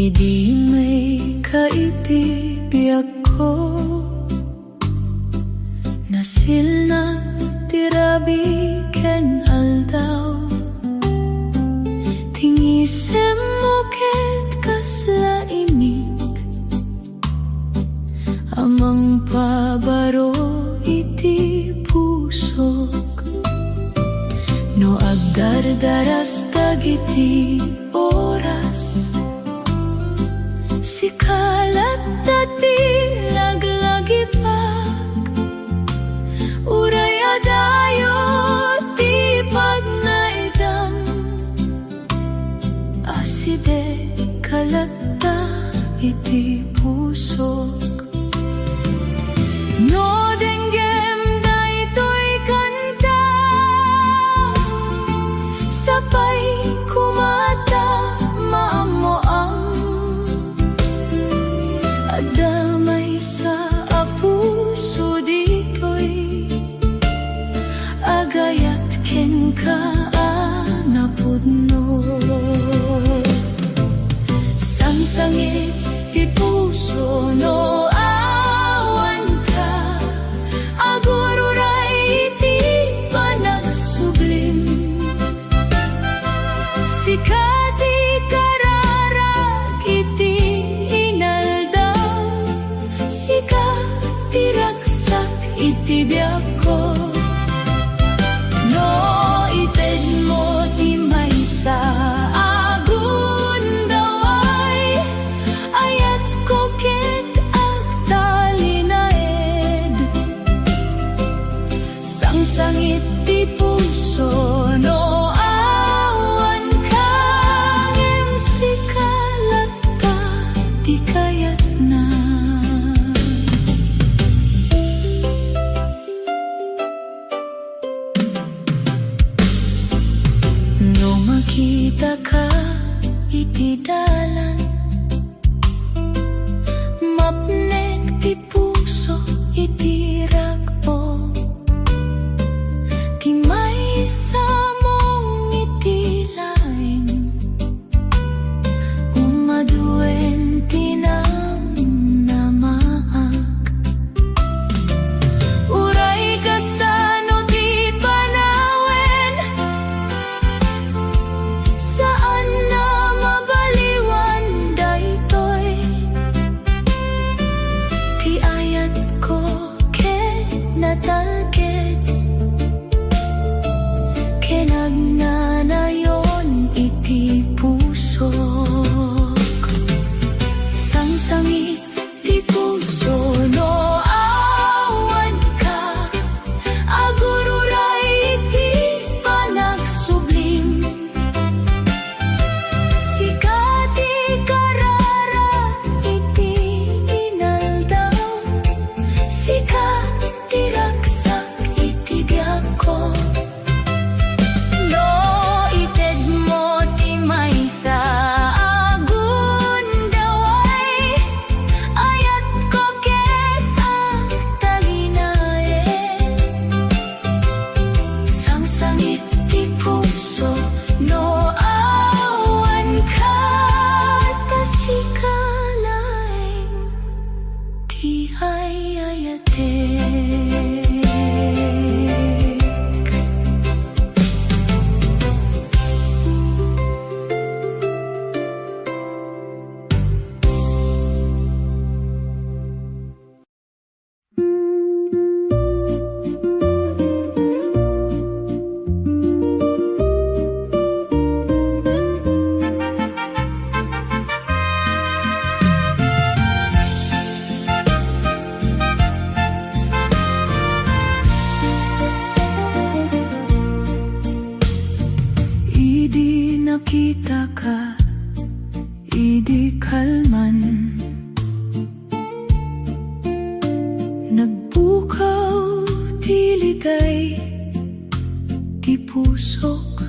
Idi may kaitibiyag ko, nasil na tirabi ken aldaw. Tingisem mo ket kasla init, amang pabaro iti pusok. No agdardaras dagiti oras, sikalat dati laglagipag, uray adayo ti pagnaidam. Aside kalatta iti pusok. No denggem daytoy kanta, sapay kumata maamoam. Adamay sa apuso ditoy, agayat ken kaanapudno. Sangsangit ti puso no awan ka, agururay iti panagsublim. Sikati kararag iti inaldaw, sika tiraksak iti biyak ko. No ited mo ti maysa agun daway, ayat ko ket agtalinaed. Sangsangit ti puso no awan ka, ngem sikalatta ti kayat na. No makita ka iti dalan, mapnek ti puso iti rag-o. Ti maysa mong iti laeng, umaduen ti namnamaak. Uray kasano ti panawen, saan na mabaliwan daytoy. Ti ayat ko ken natalged, ken agnanayon iti pusok. Sangsangit ti puso no awan ka, agururay iti panagsublim. Sikati karara iti inaldaw, sika tiraksak iti biyak ko. No ited mo ti maysa agun daway, ayat ko ket agtalinaed. Sangsangit ti puso no awan ka, tasikalaeng ti ayayatek. Idi nakita ka, idi kalman, nagbukaw ti ligay ti pusok.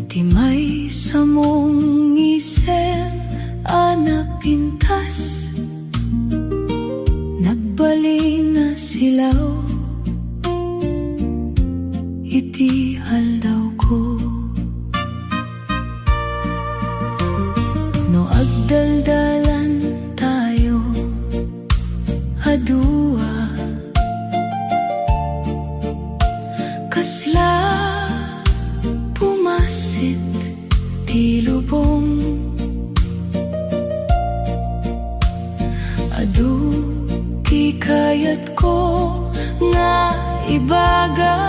Ti maysa mong isem anapintas, nagbali na silaw iti aldaw ko. ibaga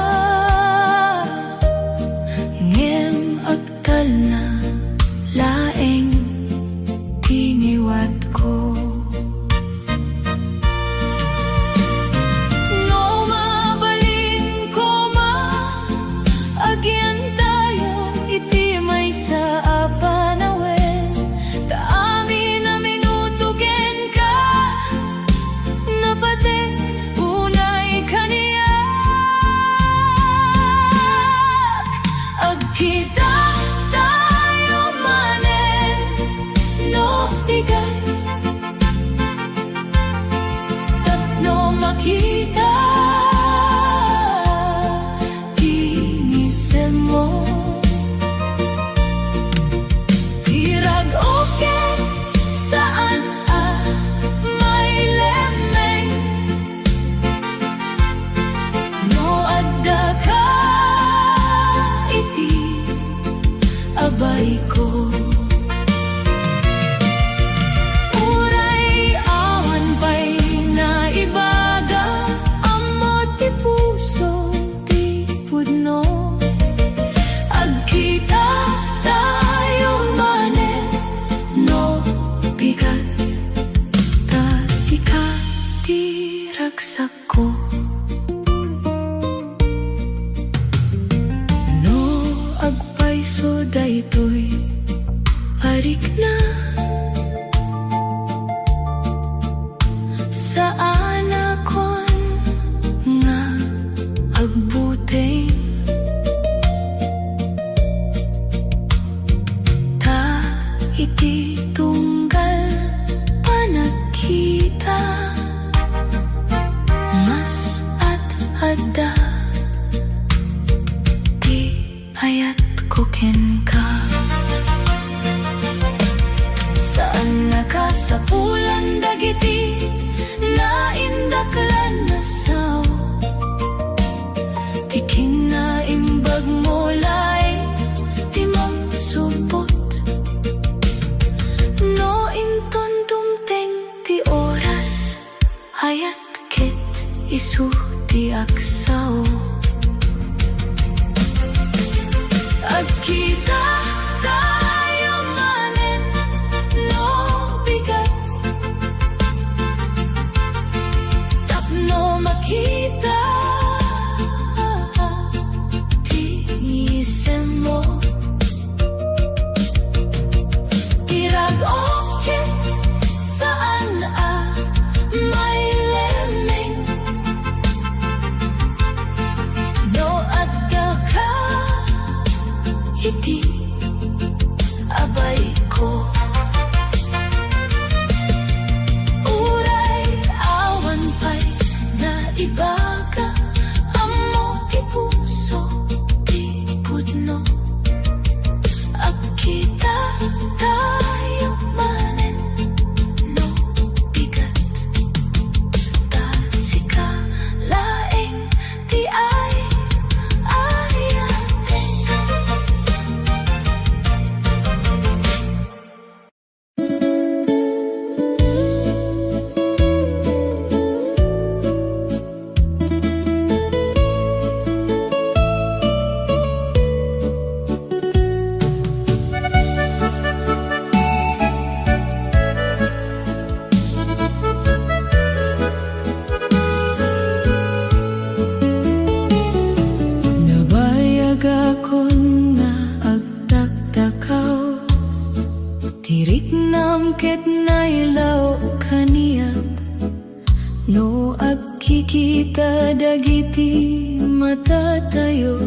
ngem agtal na laeng tiniwat ko. No mabalin ko ma agyan tayo iti may sa apanawen taami na minutugen ka napatek unay kaniyak agkita tayo manen no bigat tapno makita tinisem mo tirag oken saan may lemeng no adda ka iti abay ko. Uray awan pa'y naibaga amo ti puso ti pudno agkita tayo manen no bigat ta sika ti ragsak ko. No agpayso daytoy arik na saan akon nga agbuteng ta iti tunggal panagkita mas at adda ti ayat ko ken ka. Saan nakasapulan dagiti naindaklan na sao tiking na imbag mo lay timang supot no inton dumteng ti oras hayat ket isu ti aksao agkita tayo manen no bigat tapno makita tinisem mo tirag oken saan may lemeng no adda ka iti abay ko. Uray awan pa'y naibaga amo ti puso ti pudno agkita tayo manen no bigat ta sika laeng ti ay ayatek. Nabayag akon nga agtaktakaw tirik nam ket nailaw kaniyak no agkikita dagiti mata tayo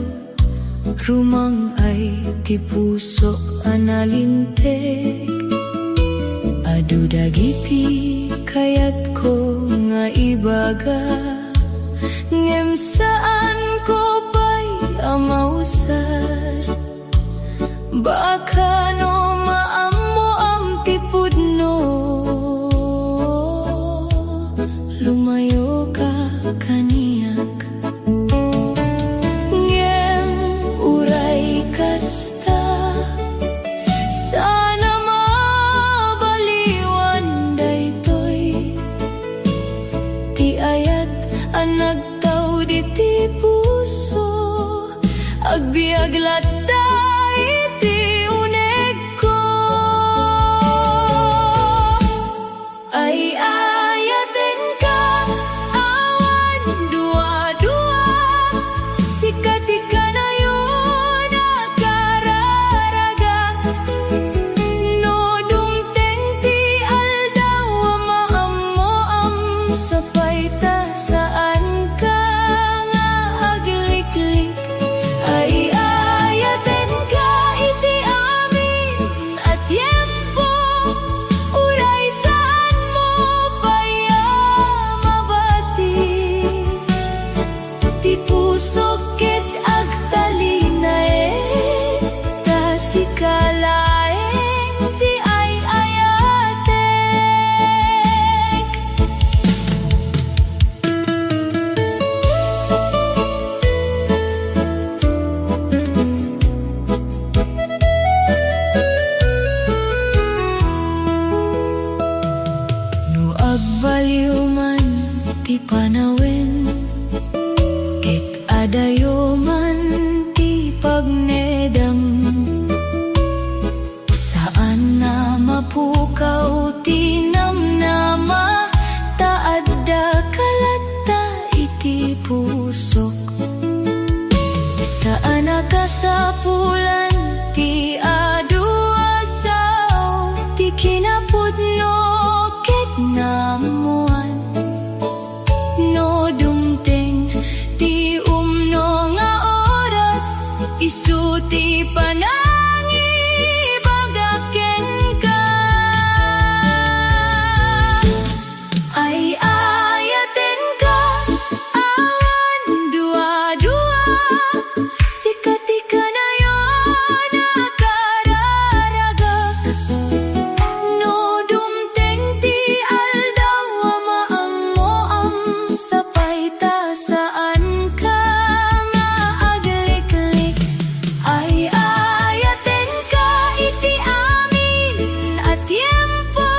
rumang ay ti puso analintek adu dagiti kayat ko nga ibaga ngem saan ko pa'y amausar baka no maammo am ti pudno lumayo ka kaniyak ngem uray kasta sana mabaliwan daytoy ti ayat ang nagtaw di ti puso latta iti uneg ko. Ay ayaten ka awan dua-dua, sikat ka na yun akararaga. No dumteng ti aldaw maammoam sapay ta saan ka nga agliklik. Ay ayaten ka iti amin at tiempo, uray saan mo paya mabati. Ti puso ket agtalinaet, ta sikalaeng ti ay ayatek. No agbaliw man ti panawin, ket adayo man ti pagnedam. Saan na mapukaw ti namnama, taadda kalatta iti pusok. Saan nakasapulan ti adu asaw, ti kinapudno ket namuan. No dumteng ti umno nga oras, isu ti panangibagaken ka. Ay ayaten ka awan dua-dua, sikat ka na yun akararaga. No dumteng ti aldaw maammoam sapay ta saan ka nga agliklik. Ay ayaten ka iti amin at tiempo,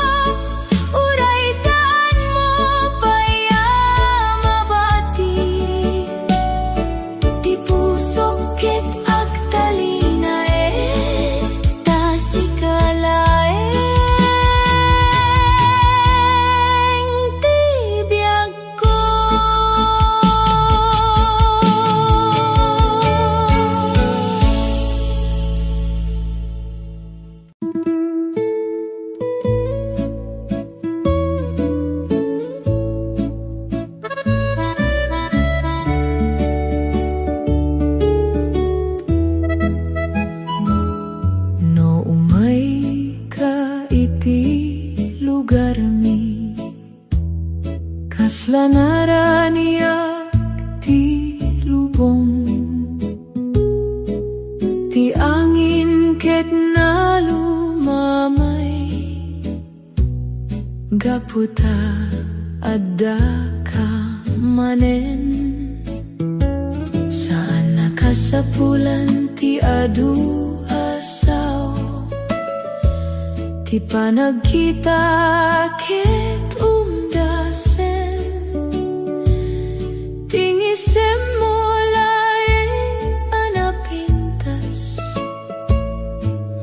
uray saan mo paya mabati. Ti puso ket agtalinaet, ta sikalaeng ti biag ko. No umay ka iti lugar mi, kasla naraniyak ti lubong. Ti angin ket nalumamay, gaputa adda ka manen. Saan nakasapulan ti adu asaw, ti panagkita ket umdasen. Tingisem mo laeng anapintas,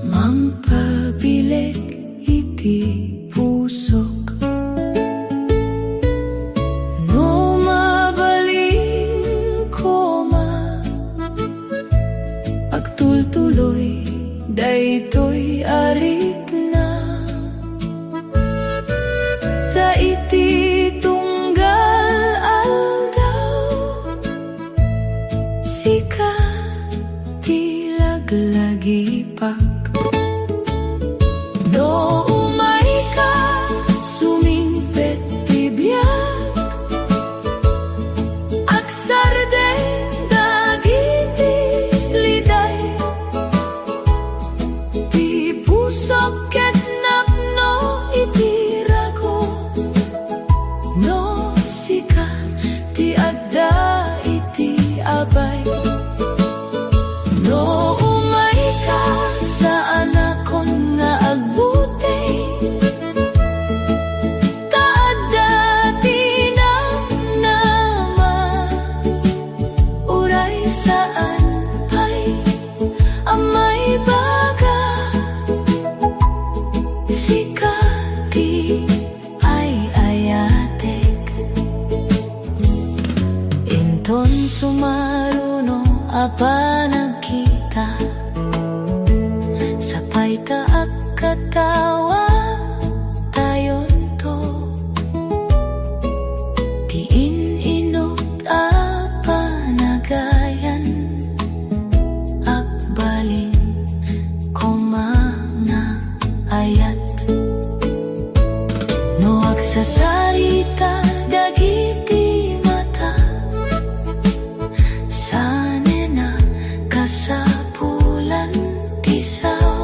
mampabilek iti pusok. No mabaling koma, agtultuloy daytoy arik na. Ta iti tunggal aldaw, sika ti laglagipak. No umay ka sumingpet ti biag, agsardeng dagiti liday. Ti pusok ket napno iti rago, no sika ti adda iti abay. No umay ka saan nagkatawa tayon to. Diin inot a panagayan, akbalin ko mga ayat. No agsasarita dagiti mata, sanena kasapulan tisaw.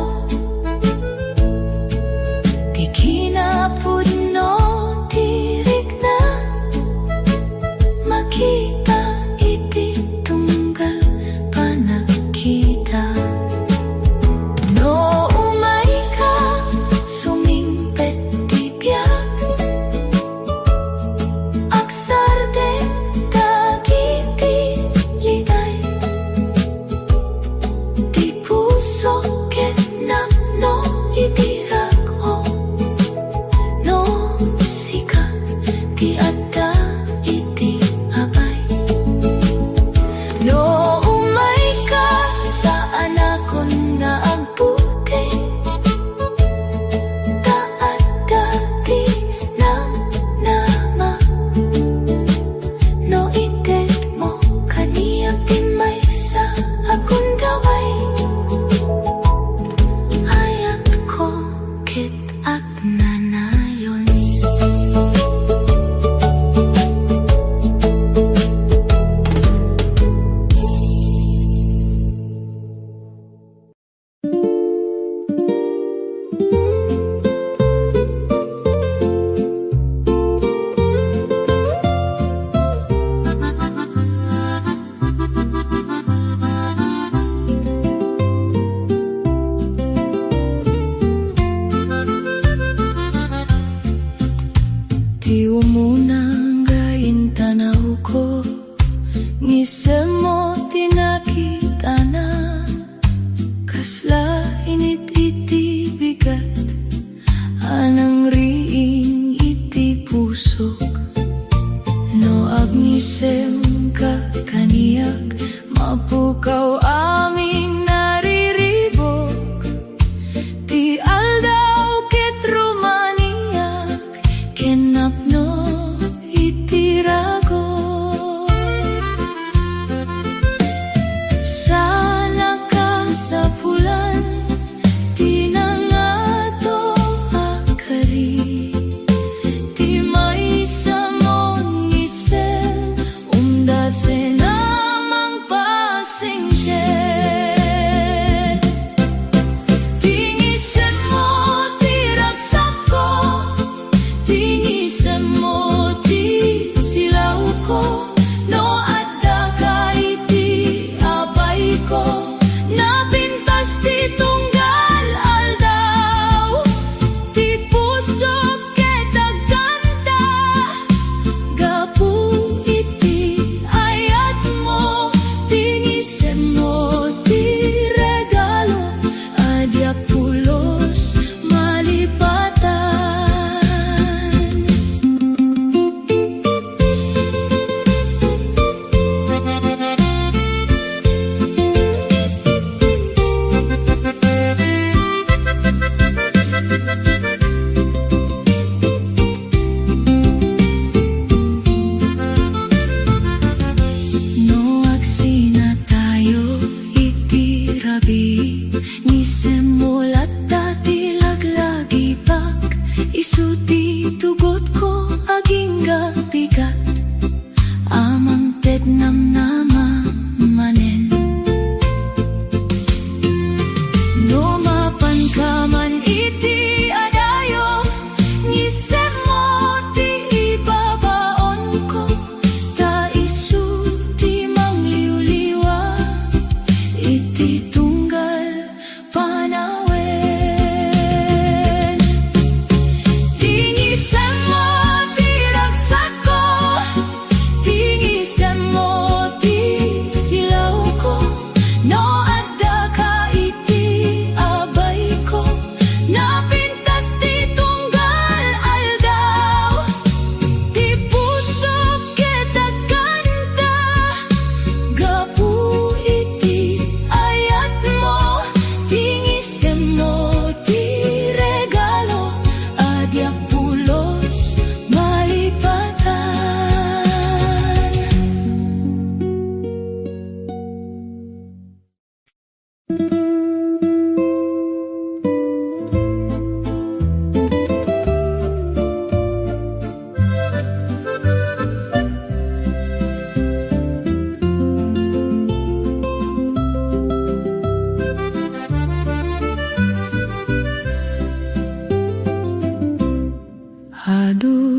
Adu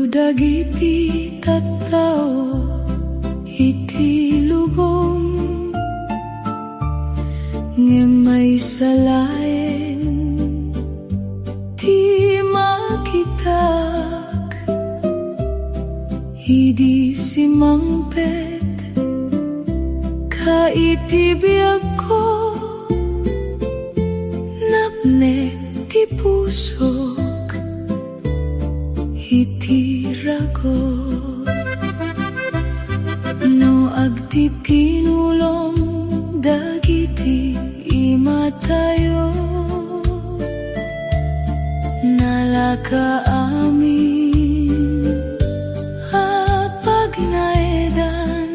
dagiti tattao iti lubong ngemay salain ti makitak idi simangpet ka iti biag ko napnek ti puso iti ragot no agtitinulong dagiti imatayo nalaka amin apag naedan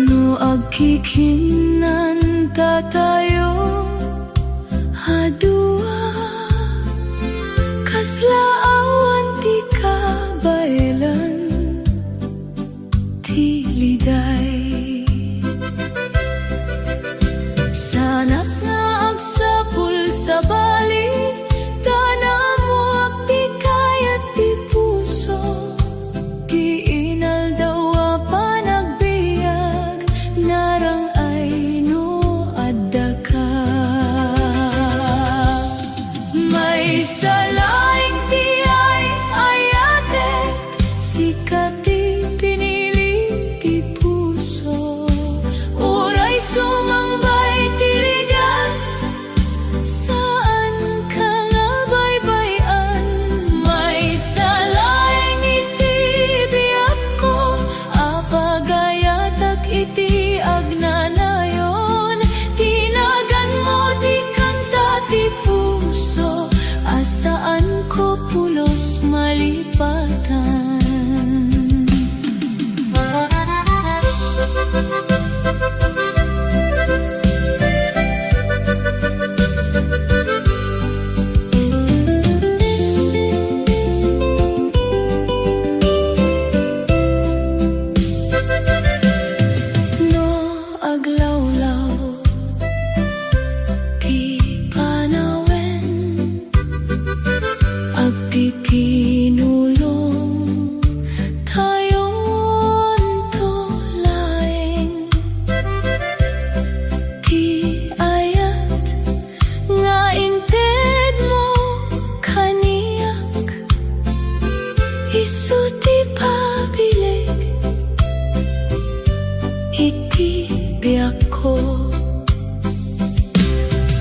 no agkikinan tatayo adua kaslaawan ti kabailan ti liday sanak nga agsapul sa bali tanamo ti kayat ti puso ti inaldawa panagbiag narang ay no adda ka may sala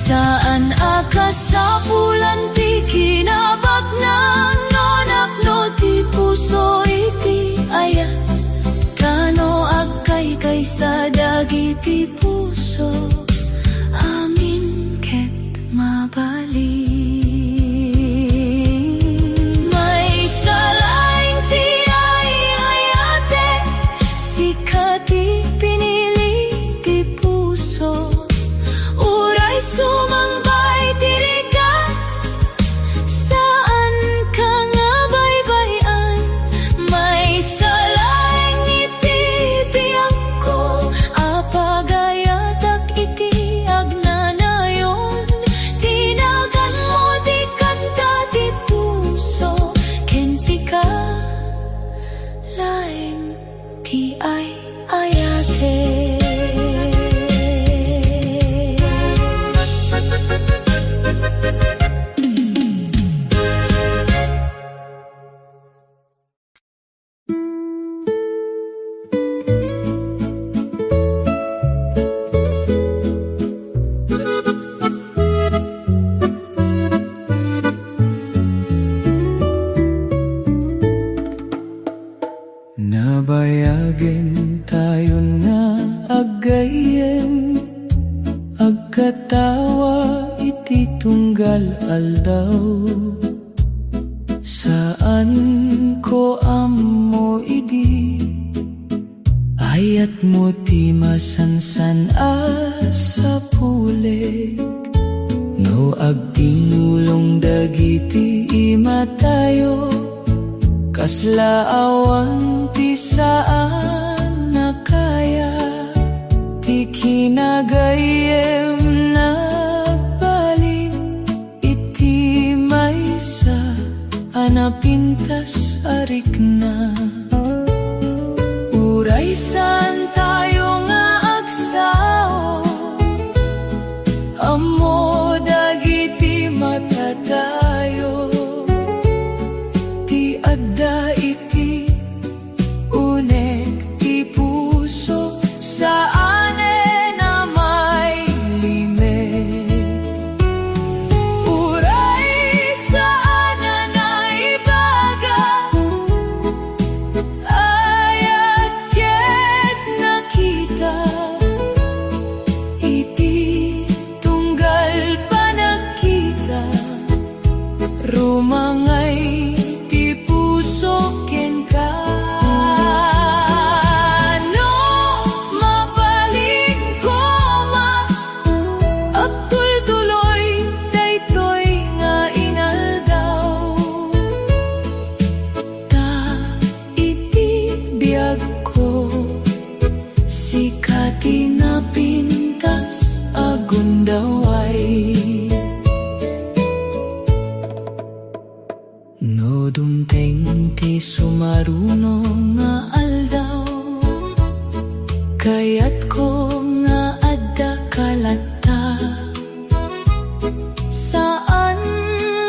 saan akasapulan ti kinabag ng nonapno ti puso iti ayat kano agkay sa dagiti puso amin ket mabali may salaing ti ay ayate sikati pinili ti puso uray sumambay tirikat saan ka nga baybayan may salaing iti biyang ko apagayatak iti agnanayon tinagan mo di kanta ti puso kensika laing ti ay ayate nabayagin tayo nga agayem agkatawa iti tunggal aldaw saan ko ammo idi Ayat mo ti masansan sa pulik, no agtinulong dagiti imatayo, kasla awan ti saan nakaya, ti kinagayem na balin, iti maysa anapintas arik na. Uraysan tayo nga agsao, amo dagiti matatayo, ti adda iti unek ti puso saan na may limit. Uray saan na naibaga, ayat ket nakita, iti tunggal pa nakita, rumangay ti puso ken ka. No mabalik ko ma, agtultuloy daytoy nga inaldaw, ta iti biag ko, sikati na pintas agundaway. No dumteng ti sumaruno nga aldaw, kayat ko nga adda kalata, saan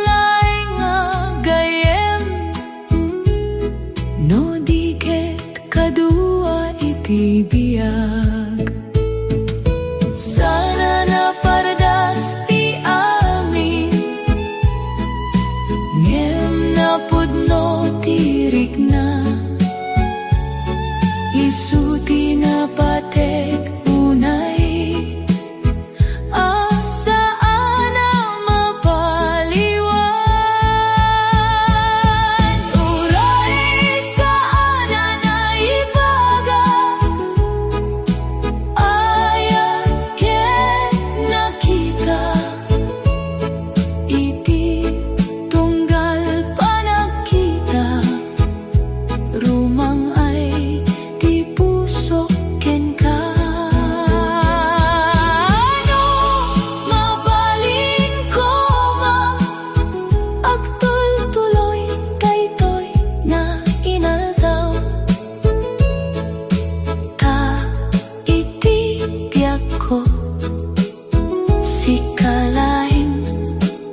lay nga gayem, no diket kadua iti biag. Sana napardas ti amin, ngem napudno tirik na, isu ti napatek unay, asaan na mapaliwan. Uray saan na naibaga, ayat ket nakita, iti tunggal pa nakita, rumangay ti puso ken ka. No mabalin ko ma, agtultuloy daytoy nga inaldaw, ta iti biag ko, sikalaim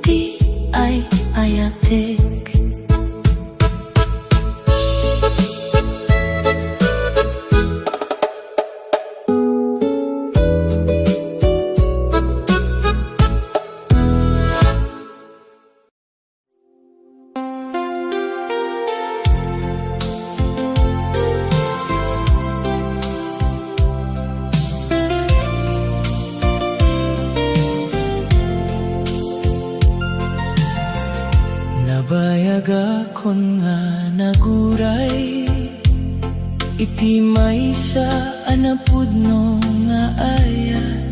ti ay ayatek. Nabayag akon nga naguray, iti maysa anapudno nga ayat,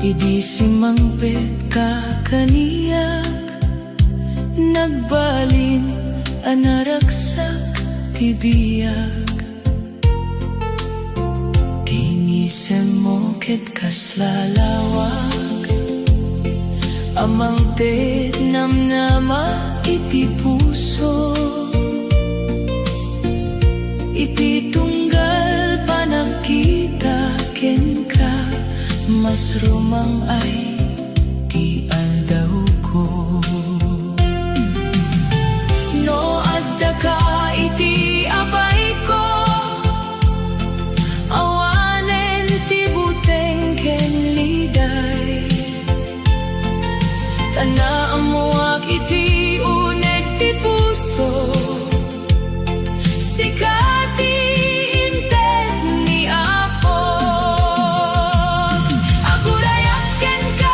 idi simangpet ka kaniyak, nagbalin anaraksak ti biag. Tinisem mo ket kaslalawag, amang tet namnama iti puso, iti tunggal pa nakita ken ka, mas rumang ay ti aldaw ko. No adda ka iti abay ko, awanen ti buteng ken liday, tanaan mo ak iti unek ti puso, sikati inted ni Apo. Agurayak ken ka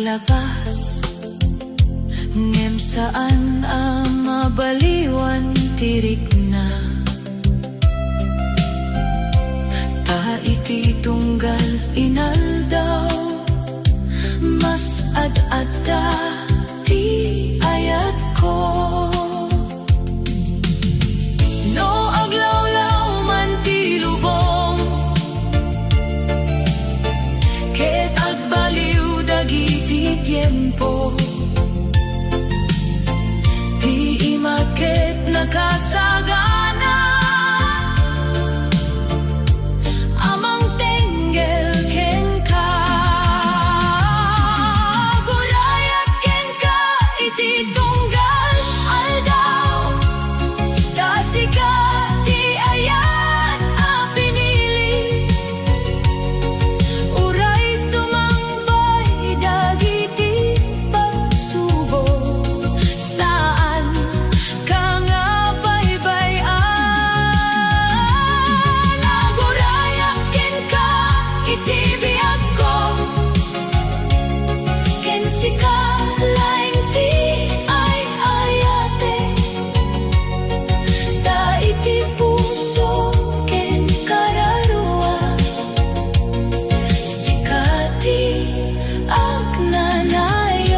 aglabas ngem saan ang mabaliwan tirik na ta iti tunggal inaldaw mas ad-adda ti ayat ko no aglawlaw man ti lubong ket agbaliw dagiti tiempo ti imaket nakasagana amang tenggel ken ka gurayak ken ka iti tunggal aldaw tasika ti ayat a pinili uray sumambay dagiti pagsubo saan ka nga baybayan agurayak ken ka iti biag ko ken sika laeng ti ay ayate da iti puso ken kararua sika ti agnanayon.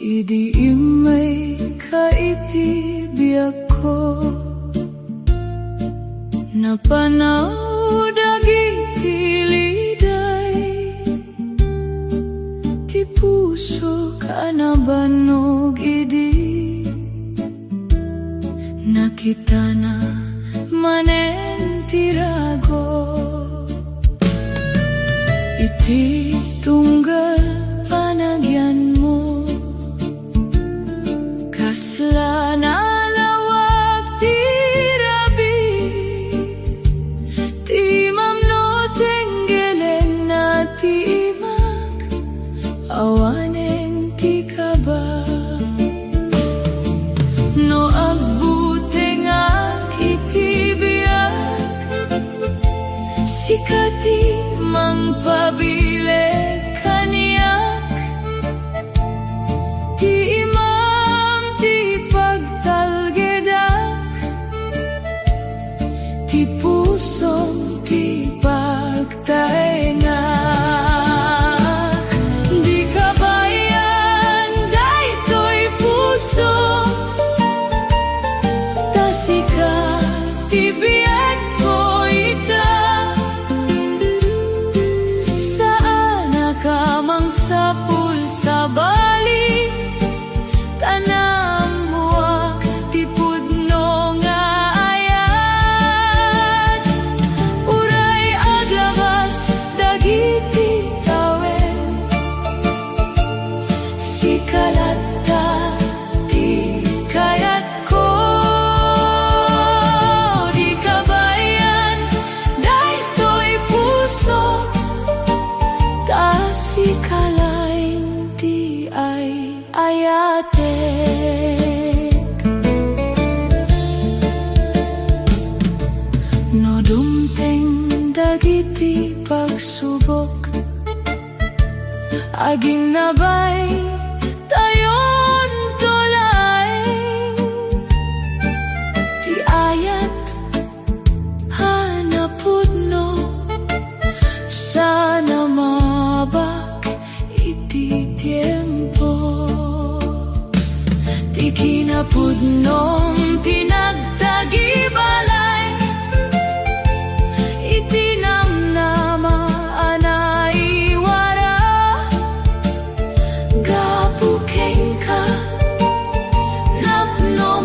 Idi imay ka iti biag ko napanaw dagiti liday ti puso ka nabanog idi nakita na manen tirago iti tunggal panagyan mo kasla nalawag ti rabi ti mamno tenggelen na ti imak awanen ti kaba no agbuteng iti biag sikati mangpabileg kaniyak ti imam ti pagtalgedak ti pusom ti pagtaengak di kabayan daytoy puso tasika ti biag ko ita saan ka mangsapul sa bali tanam muak ti pudno nga ayat uray aglabas dagiti tawen sikalatta ti kayat ko di kabayan daytoy puso tasikalain ti ay ayatek no dumteng dagiti pagsubok aging nabay tayon tulaeng ti ayat hanapudno sana mabak iti tiempo ti kinapudnom tinagtagibalay iti namnama anaiwara gapukeng ka napno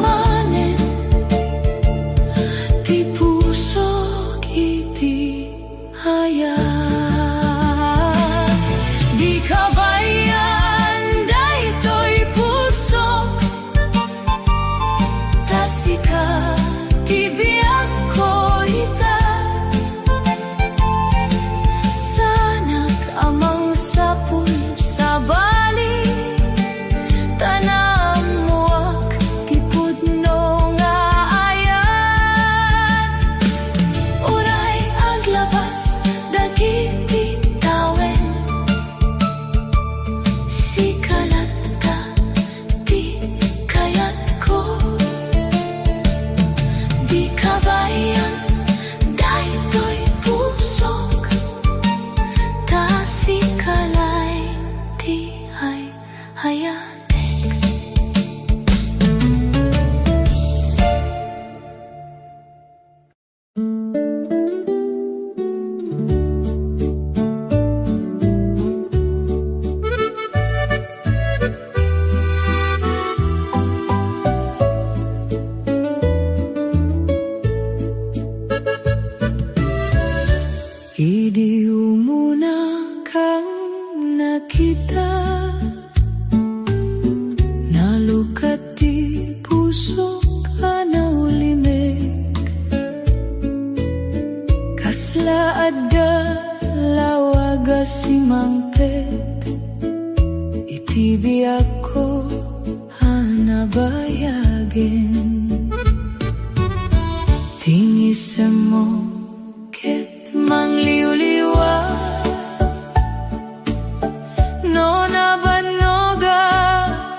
si kalay ti ay hayatek. Idi umuna kang nakita, nalukat di puso ka na ulimig, kasla adda lawaga si mangpet, itibi ako hanabayagin, tingisa mo mangliw-liwa no nabanoga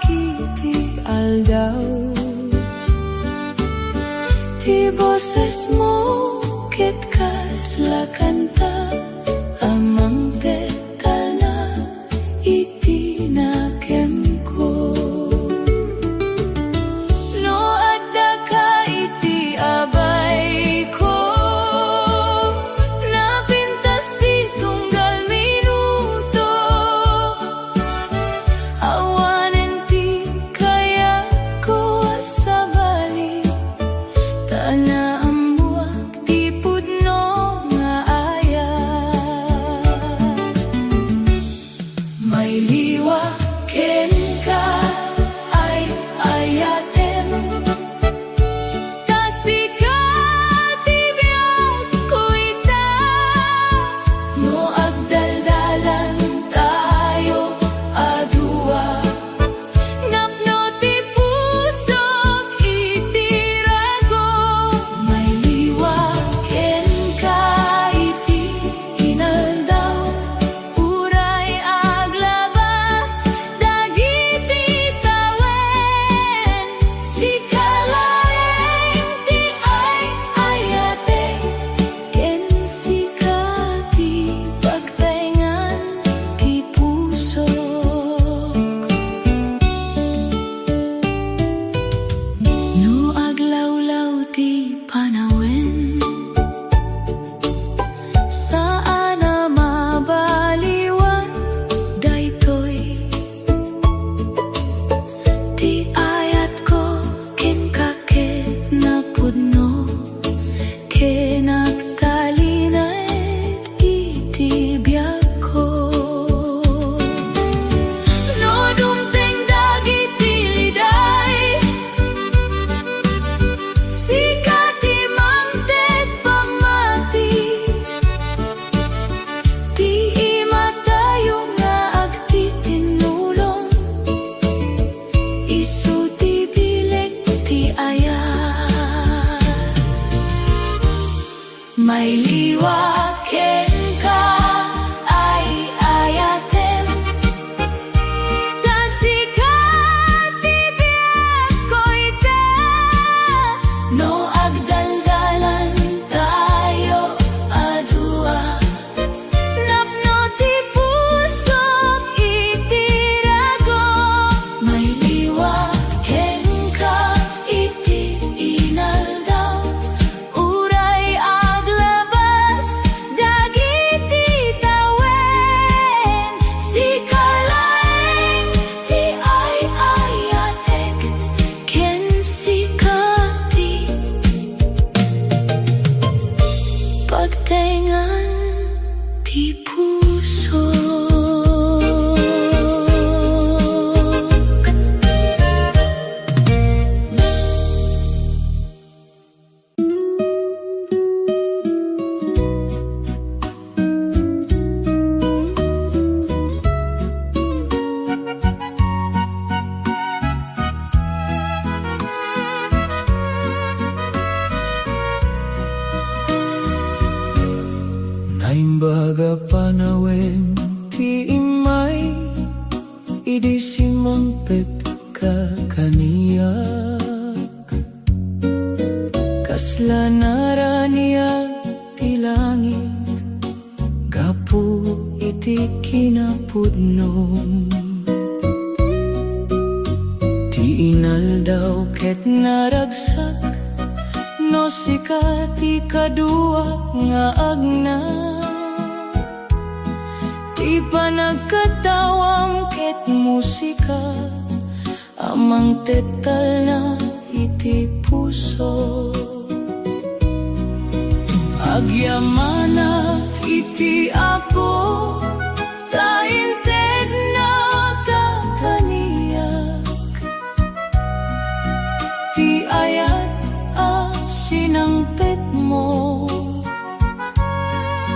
kiti aldaw, ti boses mo ket kasla kanta amang tetal na itinakem ko, no adda ka iti abay ko, may liwaken ka ay ayatem, tasikat ibiyag ko ita, no agdaldalan tayo adua, napno ti pusok itirago, may liwaken ka iti inaldaw, uray aglabas dagiti tawen, si kalaeng ti ay ayatek ken si kati pagtengan ti puso. Naimbaga panawen ti imay, idi simangpet ka kaniyak, kasla naraniyak ti langit, gapu iti iti kinapudnom. Ti inaldaw ket naragsak, no sikati kadua nga agna. Ti panagkatawam ket musika, amang tetal na iti puso. Agyamana iti ako, tainted na kakaniyak. Ti ayat a sinangpet mo,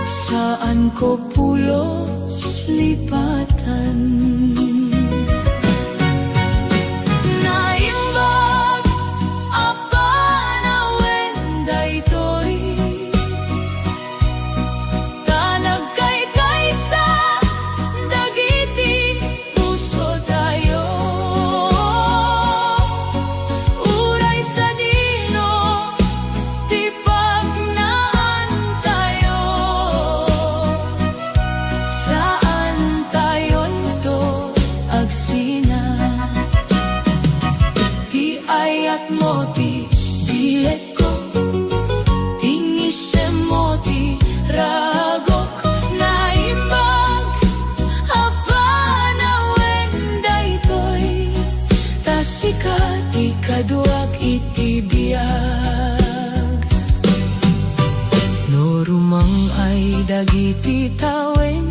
saan ko pulos lipatan. Naimbag apa na wenda ito'y tanagkaykay sa dagiti puso tayo. Uray sa dino ti pagnaan tayo. Saan tayon to agsina? Ti ayat mo ti bilet ko, tingisem mo ti ragok. Naimbag apa na wenda ito'y tasikat ikaduak iti biyag. No rumang ay dagiti tawen,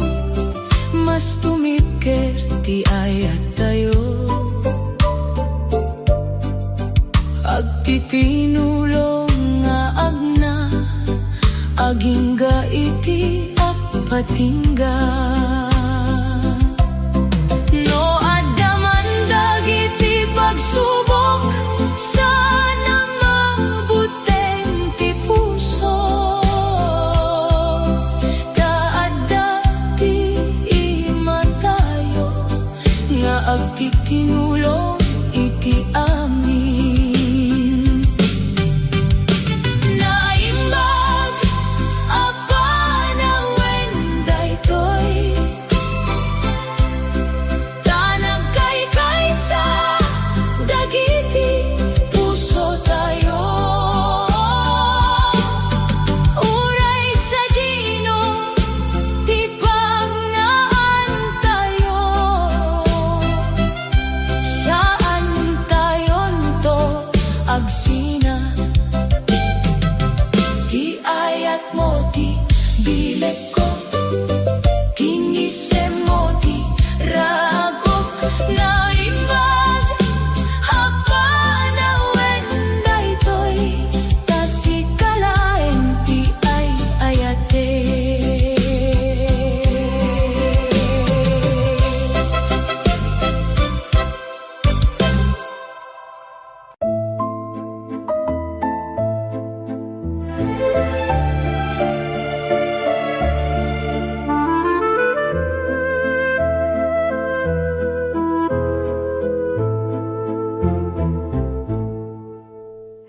mas tumipker ti ayat tayo. Agtitinulong nga agna, agingga iti apatingga. No addaman dagiti pagsubok, sana mabuteng ti puso. Kaadda ti imatayo, nga agtitinulong iti amin. Naimbag apa na wenda ito'y tanagkaykay sa dagiti puso tayo. Uray sa dino ti pagngaan tayo. Saan tayon to agsina? Ti ayat mo ti bilet ko, tingisem mo ti ragok. Naimbag apa na wenda ito'y tasikalaeng ti ay ayate.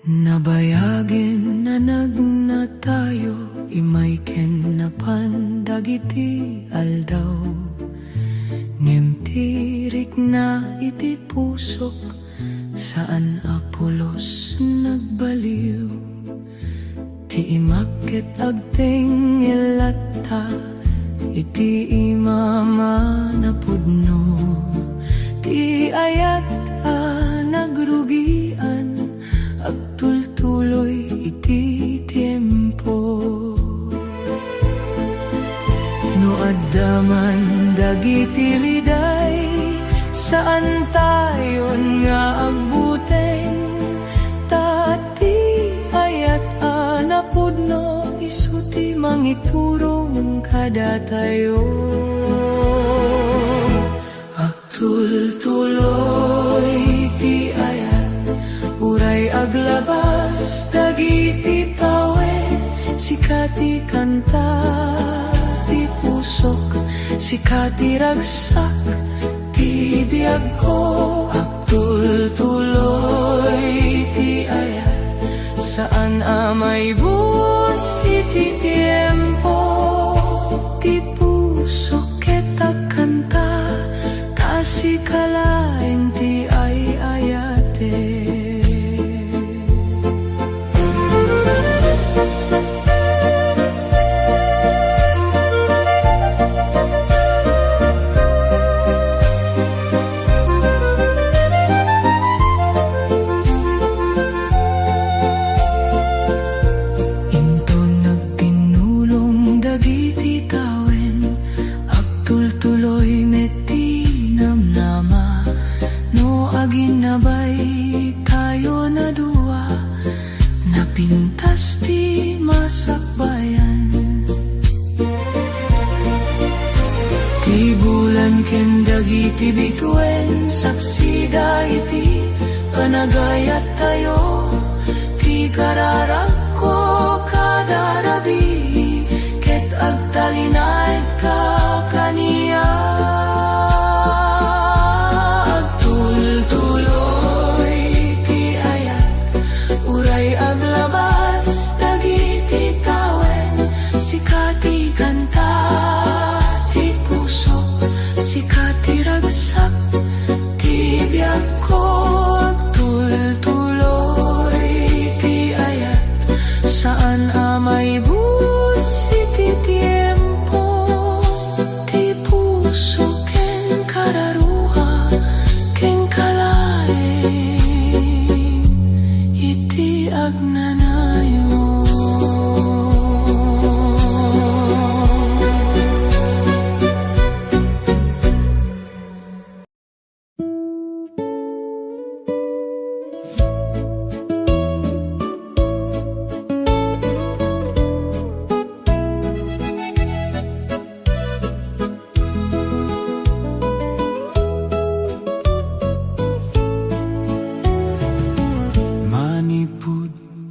Nabayagin na nagna tayo, imay ken napan dagiti aldaw. Ngem na iti pusok, saan apulos nagbaliw. Ti imakket agteng ilata, iti imama na pudno. Ti ayat a nagrugian, agtultuloy iti tiempo. No addaman dagiti liday, saan tayon nga agbuteng. Tati ayat a napudno, isuti mangiturong kada tayo. Agtultuloy ti ayat, uray aglabas dagiti tawe. Sikati kanta ti pusok, sikati ragsak ti biag ko. Agtultuloy ti ayat, saan amay bus iti tiempo. Ti pusok ket Ti bulan ken dagiti bituen saksida iti panagayat tayo ti kararag ko kadarabi ket agtalinayt ka kaniya agtultuloy ti ayat uray aglabas dagiti tawen sikati kanta sikati ragsak ti biag ko agtultuloy ti ayat saan amay bus iti tiempo ti puso ken kararuha ken kalaeng iti agnanayo.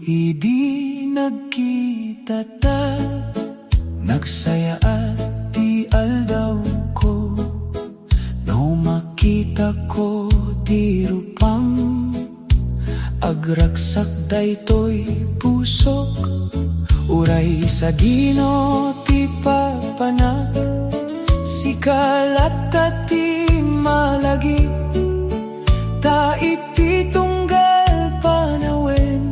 Idi nagkita ta, nagsaya at di aldaw ko. No makita ko di rupam, agragsak daytoy pusok. Uray sa dino ti papanak, sikalat at ti malagi, ta iti tunggal panawen.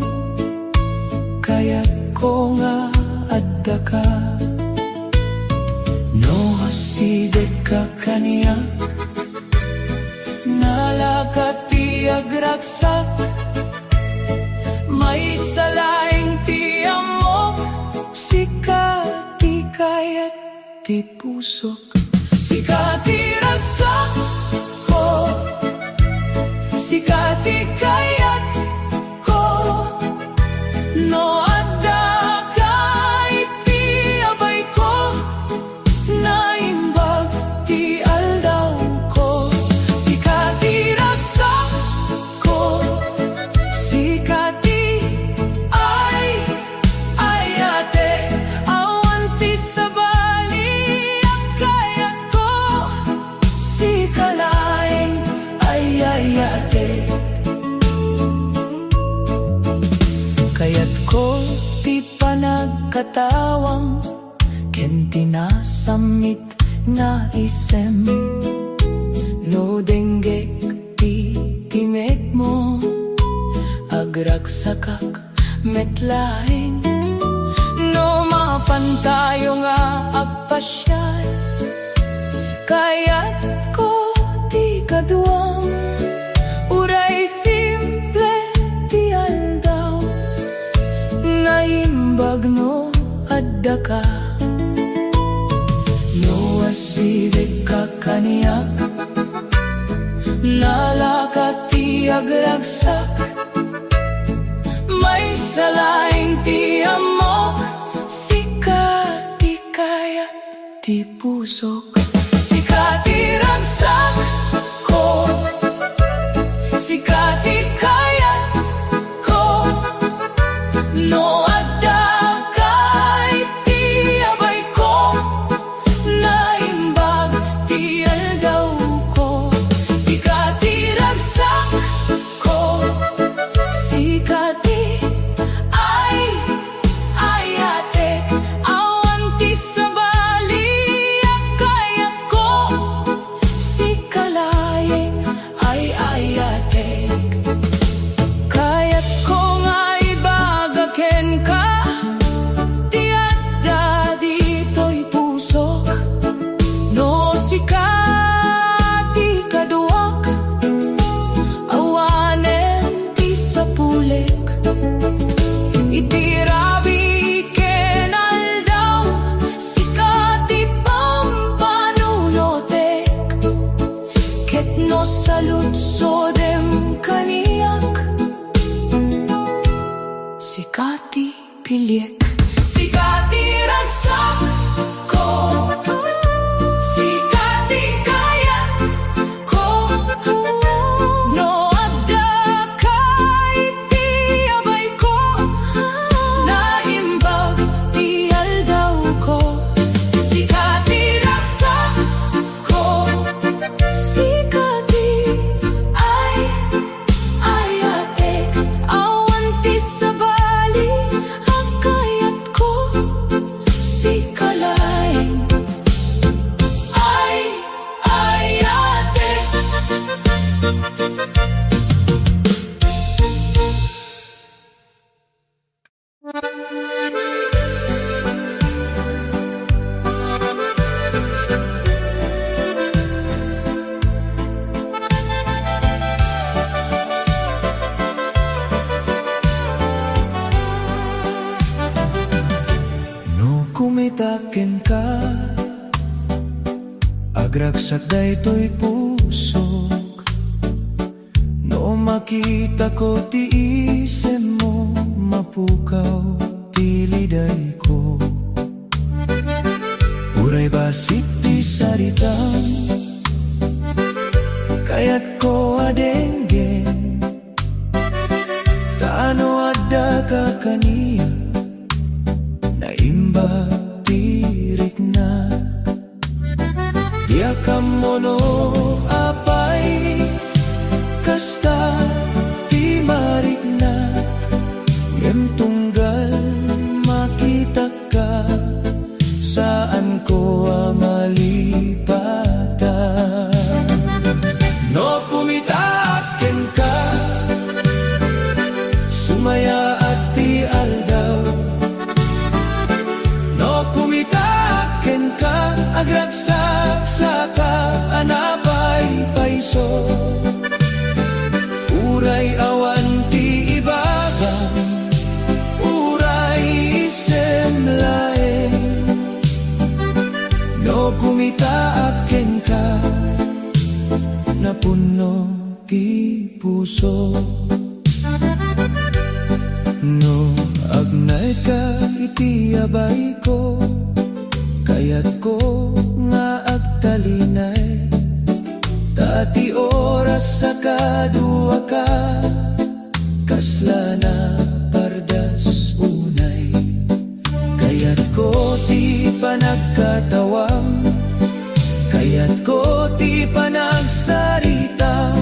Kaya't ko nga adda ka, no hasidek ka kaniyak, nalakat ti agragsak, may salaing ti amok, sikati kayat ti pusok, sikati ragsak ko, sikati kayat ko, no adda ka iti abay ko, naimbag ti aldaw ko, sikati ragsak ko, sikati ay ate, awan ti sabali ang kayat ko, sikalaeng ay ate. Kaya't ko ti panagkatawang ken tinasamit nga isem, no denggek ti timek mo, agragsakak metlaeng, no mapantayo nga agpasyal, kaya't ko ti kaduang, uray simple ti aldaw, naimbag no adda ka, no asidek ka kaniyak, nalakat ti agragsak, may salaing ti amok, sikati kayat ti pusok, sikati ragsak ko, sikati kayat ko, no adda ka iti abay ko, naimbag ti aldaw ko, sikati ragsak ko, sikati ay ate, awan ti sabali ang kayat ko, sikalayeng ay ate. Agragsak daytoy pusok, no makita ko ti isem mo, mapukaw ti liday ko. Uray basit ti saritang, kayat ko adenggen, taano adda ka kaniya, naimba tirik na. Dia kamono apay, kasta ti marikna, ngem tunggal makita ka, saan ko malipatan. No kumitaken ka, sumaya at ti aldaw. No kumitaken ka, agragsak sa ka, anapay paiso. Uray awan ti ibagang, uray isem laeng. No kumitaken ka, napuno ti puso. No agnay ka iti abay ko, kayat ko nga agtalinay, tati oras sa kadua ka, kasla na pardas unay. Kayat ko ti panagkatawam, kayat ko ti panagsaritam,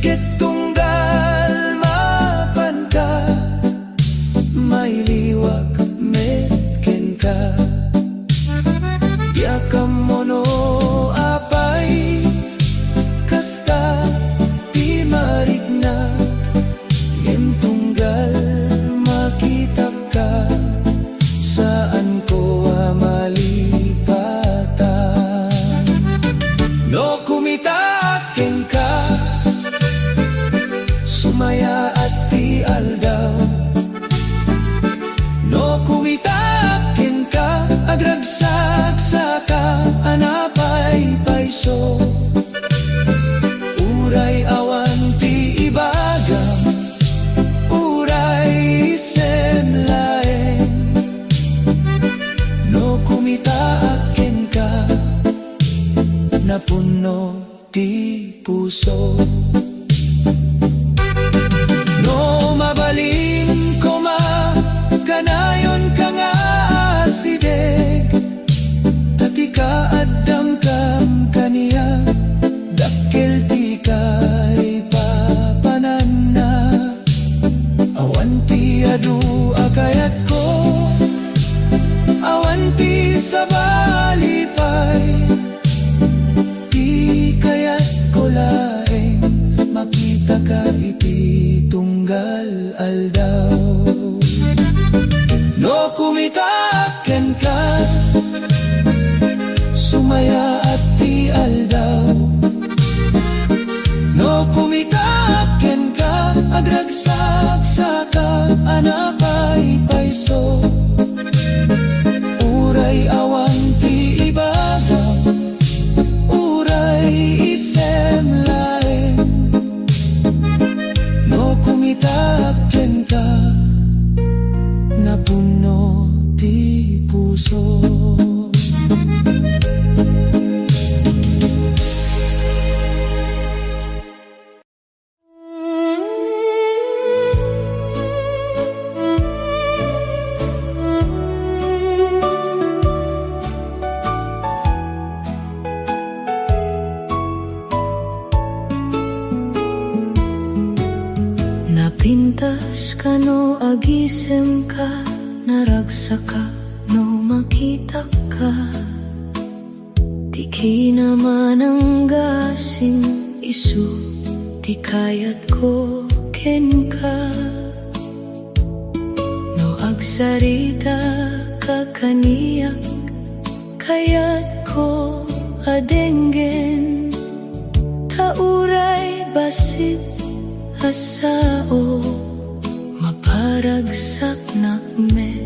ket tunggal mapan ka, may liwag metken ka. Dia kamono apay, kasta ti marikna, ngem tunggal makita ka, saan ko malipatan. No kumitaken ka, sumaya at ti aldaw. No kumitaken ka, agragsak sa ka, anapay paiso. Uray awan ti ibagang, uray isem laeng. No kumitaken ka, napuno ti puso. No mabaling ko kanayon ka nga asideg, tati ka addam kam kaniya, dakkel ti kay papanan na. Awan ti adu akayat ko, awan ti sabalipay, ti kayat ko laeng, makita ka iti tunggal aldaw. No kumitaken ka, sumaya at ti aldaw. No kumitaken ka, agragsak sa ka, anapay paiso. Uray awan ti ibagang, uray isem laeng. No kumitaken ka, napuno ti puso. Napintas ka no agisem ka, naragsak ka no makita ka. Di naman ang gasing isu, di kayat ko ken ka. No agsarita ka kaniyak, kayat ko adenggen. Tauray basit asao, maparagsak nakmet.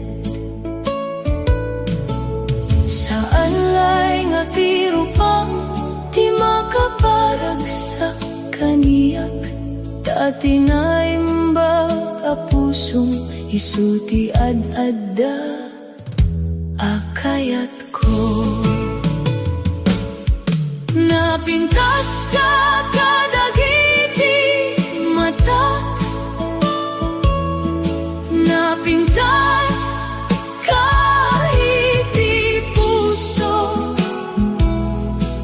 Saan lay nga tirupang at tinaimbag a pusong isuti ad-adda akayat ko. Napintas ka kadagiti mata, napintas kahiti puso,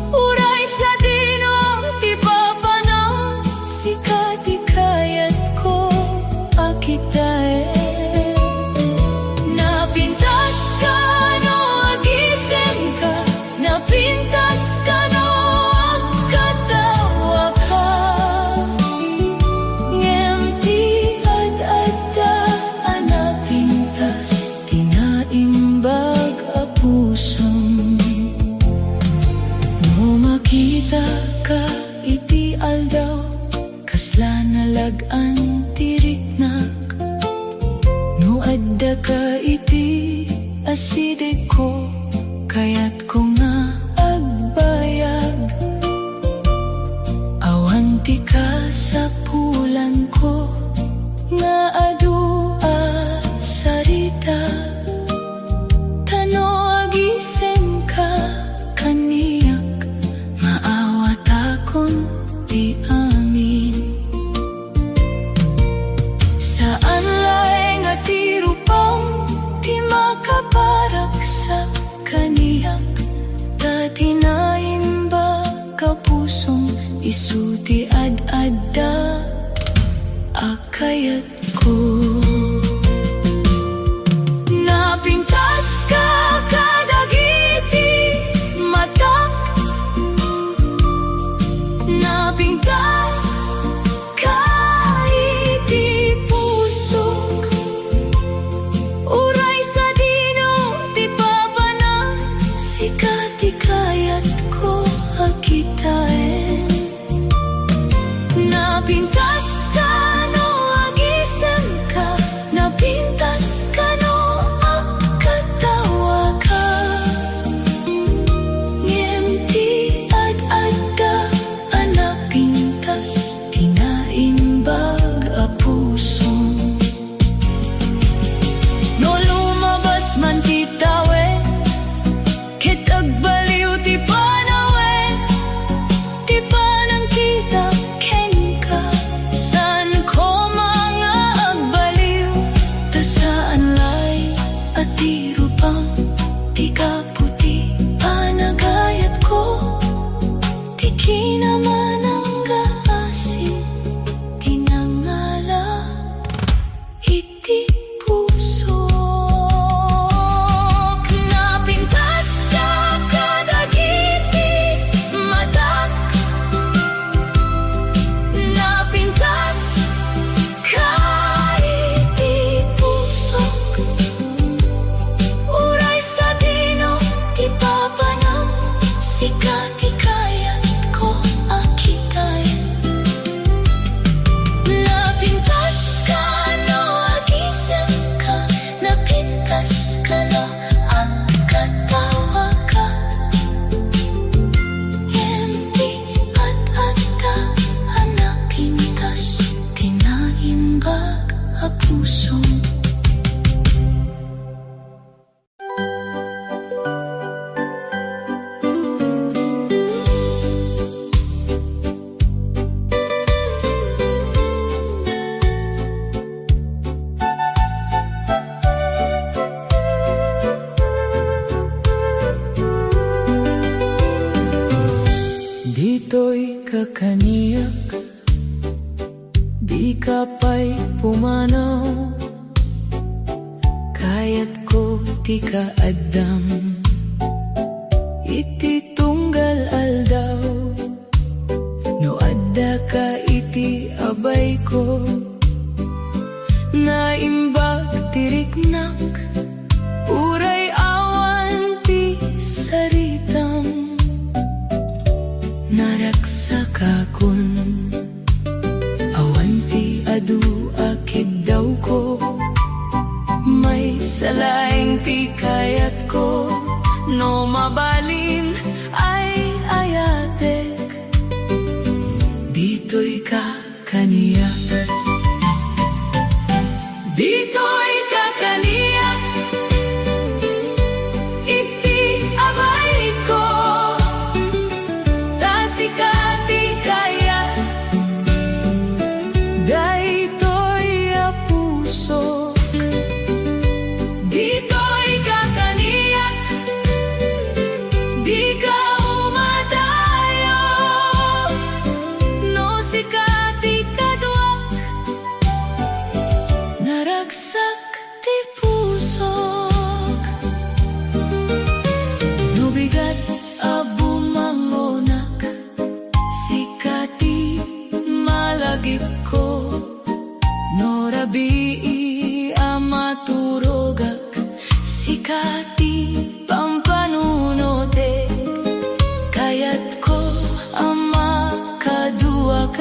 uray sa dino ti papanang sikat ikayat ko akitae. Napintas ka no agisem ka, napintas ka no agkatawa ka, ngemti ad-adda anapintas tinaimbag a pusong. No makita ka iti aldaw, kasla nalagan tiriknak, no adda ka iti aside ko, kayat ko nga agbayag. Awanti ka sa pulan ko, nga adu a sarita, tano agisem ka kaniyak, maawat akon di amin. Saan laeng at irupang ti makaparak sa kaniyak, ta tinaimbag ka pusong isuti ad-adda akayat ko. Napintas ka kadagiti matak, napintas kahiti pusok, uray sa dino ti papanang sikat ikayat ko akitae. Napintas ka no agisem ka, napintas ka no agkatawa ka, ngemti ad-adda anapintas tinaimbag a pusong. No lumabas man ti tawen, ket agbaliw ti panawen, ti panang kita ken ka, saan ko mga agbaliw, ta saan lay at ti rupang ti kaputi panagayat ko, ti kinaman ang gaasim tinangala iti puso. Napintas ka kadagiti matak, napintas kahiti pusok, uray sa dino ti papanang sikat ikayat ko akitay. Napintas ka no agisem ka, napintas ka no agkatawa ka, ngemti ad-adda anapintas tinaimbag a pusong. Dito'y kakaniyak, di ka pa'y pumanaw, kayat ko ti kaaddam iti tunggal aldaw, no adda ka iti abay ko, naimbag tiriknak, uray awan ti saritam, naraksakakon awan ti adu akid daw ko, may salaing ti kayat ko, no mabalin ay ayatek. Dito'y kakaniyak,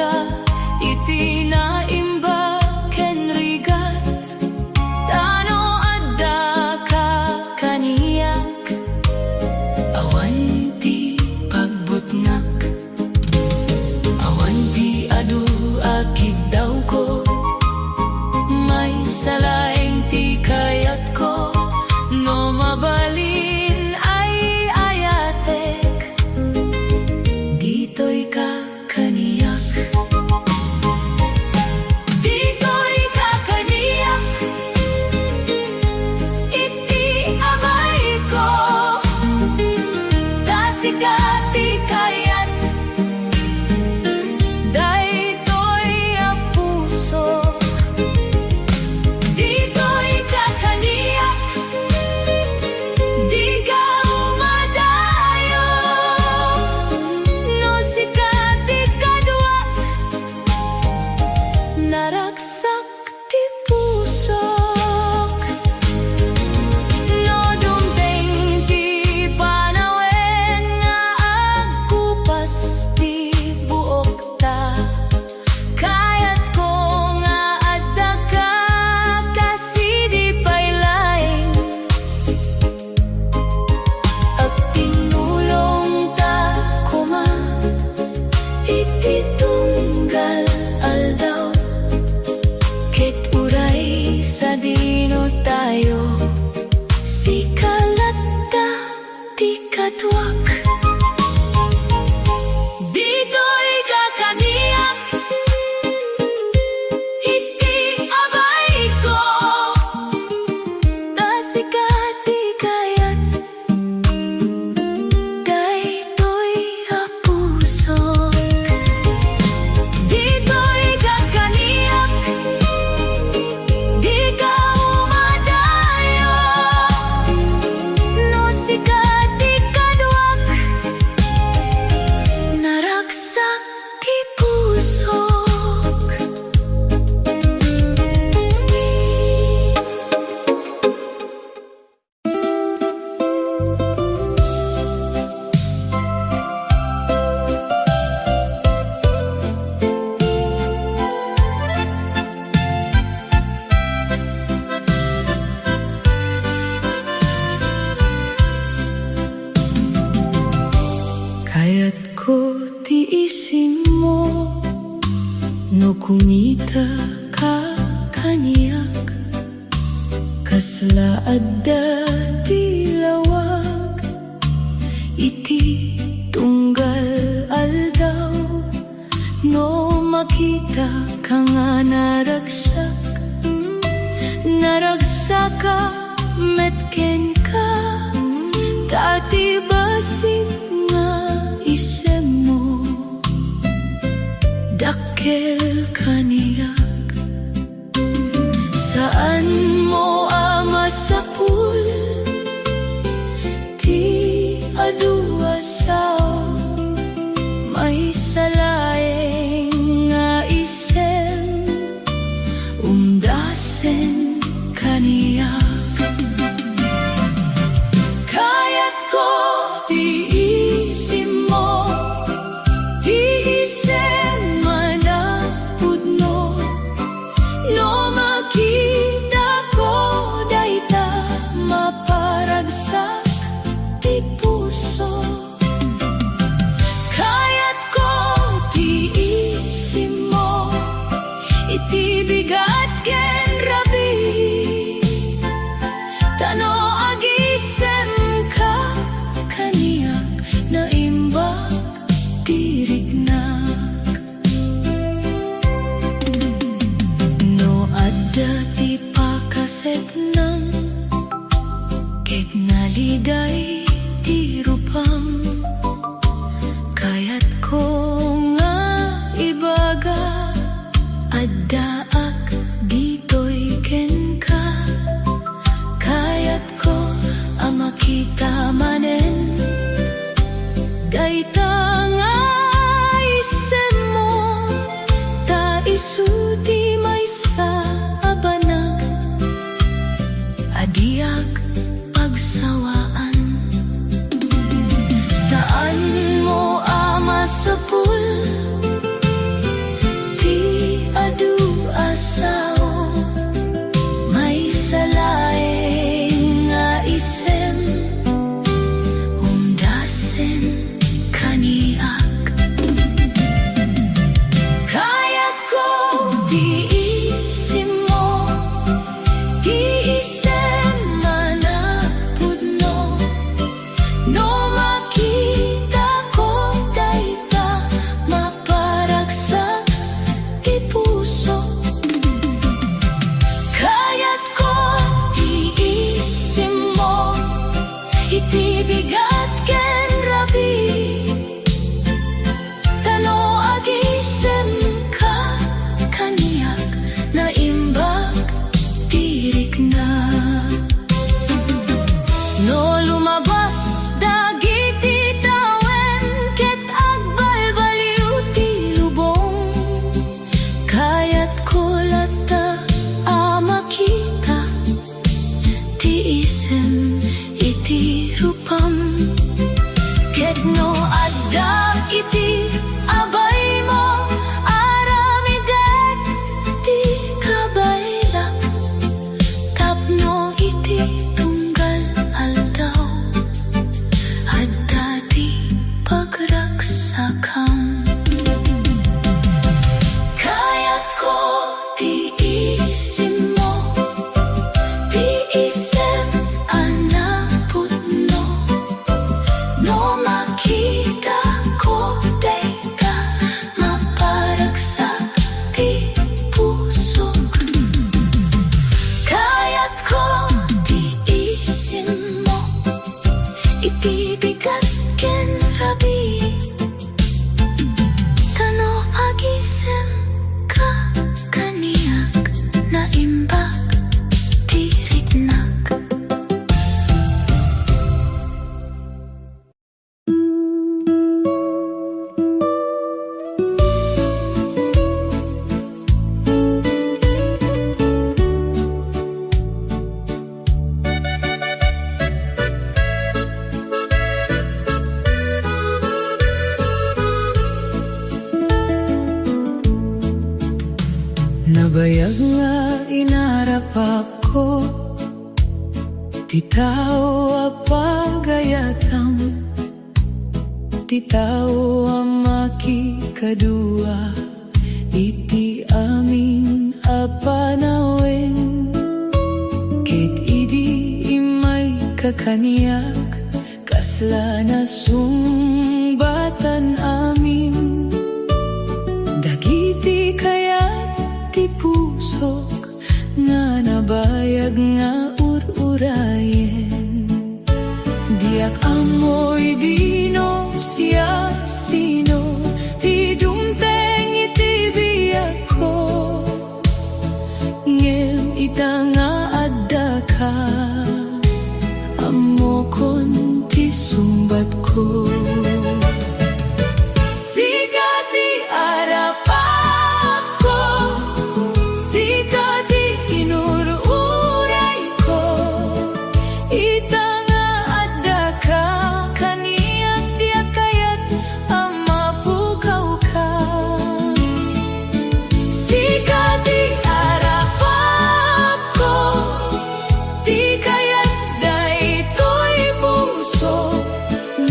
ka iti naimbag ken rigat tano adda ka kaniyak awan ti pagbutngak awan ti adu akid daw ko may salaeng ti kayat ko no mabalin ay ayatek dito'y ka kaniyak dito'y ka kaniyak iti abay ko dasigati kayat daytoy a puso dito'y ka kaniyak di ka umadayo no sikati kadwak naragsak ti pusok no dumpeng ti panawen nga agkupas ti buok ta kayat ko nga adda ka kasidi paylaeng ag tinulong ta kuma iti tunggal aldaw ket uray sa dino tayo sikalat ta ti kadwak dito'y ka kaniyak iti abay ko dasigati kayat daytoy a pusok dito'y ka kaniyak di ka umadayo no sikati kadwak naragsak ti pusok kayat ko tiisin mo no kumita ka kaniyak kasla adda ti lawag iti tunggal aldaw no makita ka nga naragsak ka metken ka tati basit nga isem mo dakkel kaniyak saan mo amasapul ti adu asaw may salaeng nga isem umdasen kaniyak kayat ko tiisin mo tiisin manapudno no makita ko dayta maparagsak ti puso kayat ko tiisin mo iti bigat ken rabi tano agisem ka kaniyak naimbag tirignak no adda ti pakasetnam ket naliday ti rupam kayat ko nga ibaga addaak dito'y ken ka kayat ko makita manen dayta nga isem mo ta isuti maysa abanag adiak pagsawaan saan mo amasapul Bayag nga inarap ako, ti tao apagayatam, ti tao amakikadua, iti amin apanawen. Ket idi imay kakaniyak, kasla na sumbatan amin. Dagiti kayat ti pusok, nga nabayag nga ururayen. Diak amoy dino siya sino, ti dumteng iti biyak ko. Ngem ita nga adda ka, amo kon ti sumbat ko. Sikati arapak ko, sikati inururay ko. Ita nga adda ka, kaniyak diak kayat amapukaw ka. Sikati arapak ko, di kayat daytoy puso.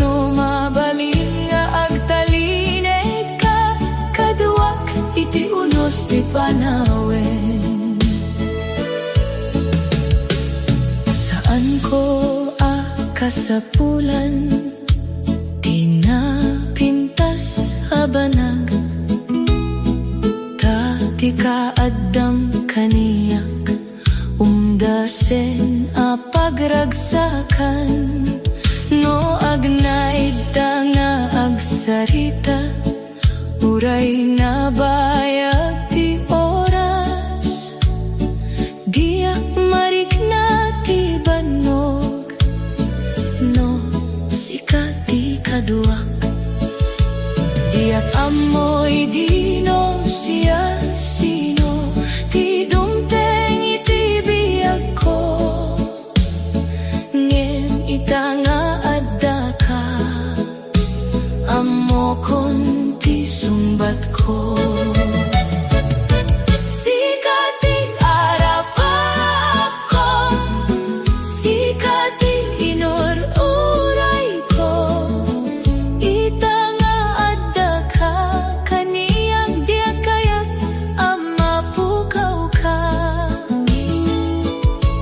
No mabaling nga agtalinet ka, kaduak iti unos ti panawen. Saan ko kasapulan, tinapintas abanag, ti kaaddam kaniyak, umdasen apagragsakan. No agnaid ta nga agsarita, uray na bayag ti oras. Diak marikna ti banog, no sikati kaduak. Diak amoy dino siya sino, ti dumteng iti biyak ko. Ngem ita nga adda ka, amo kon ti sumbat ko. Sikati arapak ko, sikati inururay ko. Ita nga adda ka, kaniyak diak kayat amapukaw ka.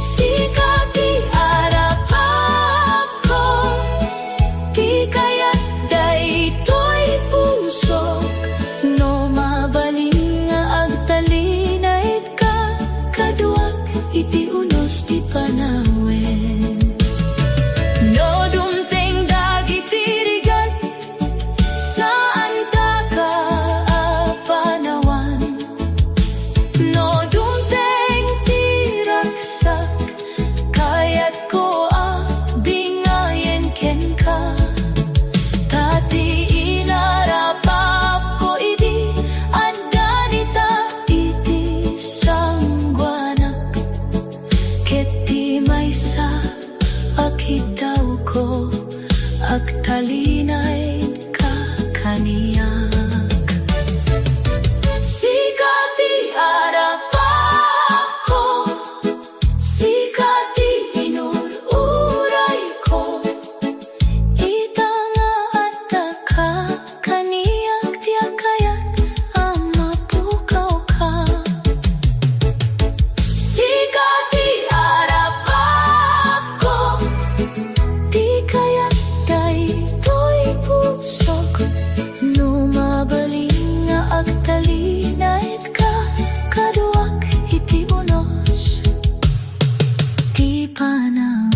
Sikati arapak ko, di kayat daytoy pusok. No mabaling nga agtalinait ka, kaduak iti unos ti panawen. No dumteng dagiti rigat, saan ta ka apanawan. No dumteng ti ragsak, kayat ko bingayen ken ka. Tati inarapap ko idi, adda nita iti sangguanak. Ket ti maysa akitaw ko, agtalinay ka kaniyak. Sikati arapak ko, sikati inururay ko. Ita nga adda ka, kaniyak diak kayat amapukaw ka. Sikati arapak ko, di kayat daytoy pusok. No mabaling nga agtalinait ka, kaduak iti unos ti panawen.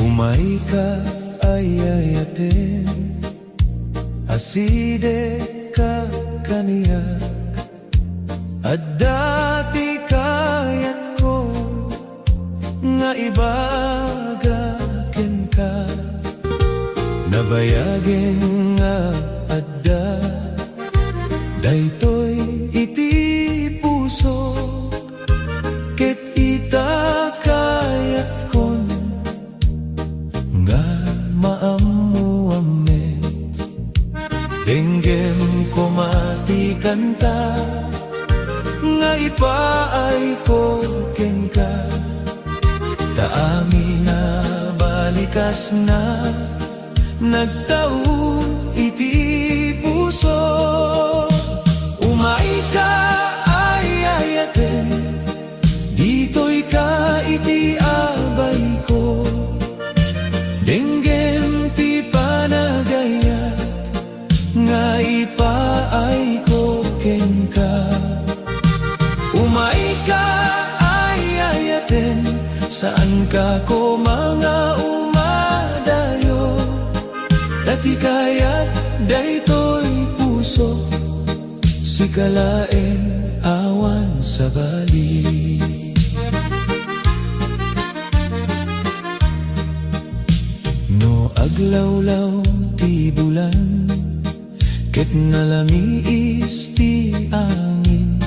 Umay ka ayayaten, aside ka kaniyak. At dati kayat ko nga iba bayagin nga adda, daytoy iti puso, ket ita kayat kon nga maamuame. Denggem ko mati kanta, nga ipaay ko ken ka, taami na balikas na, nagtao iti puso. Umay ka ayayaten, dito'y ka iti abay ko, denggem ti panagayat, nga ipaay ko ken ka. Umay ka ayayaten, saan ka ko mga umadayo, dati kaya't daytoy puso, sikalaen awan sa bali. No aglawlaw ti bulan, ket nalamiis ti angin,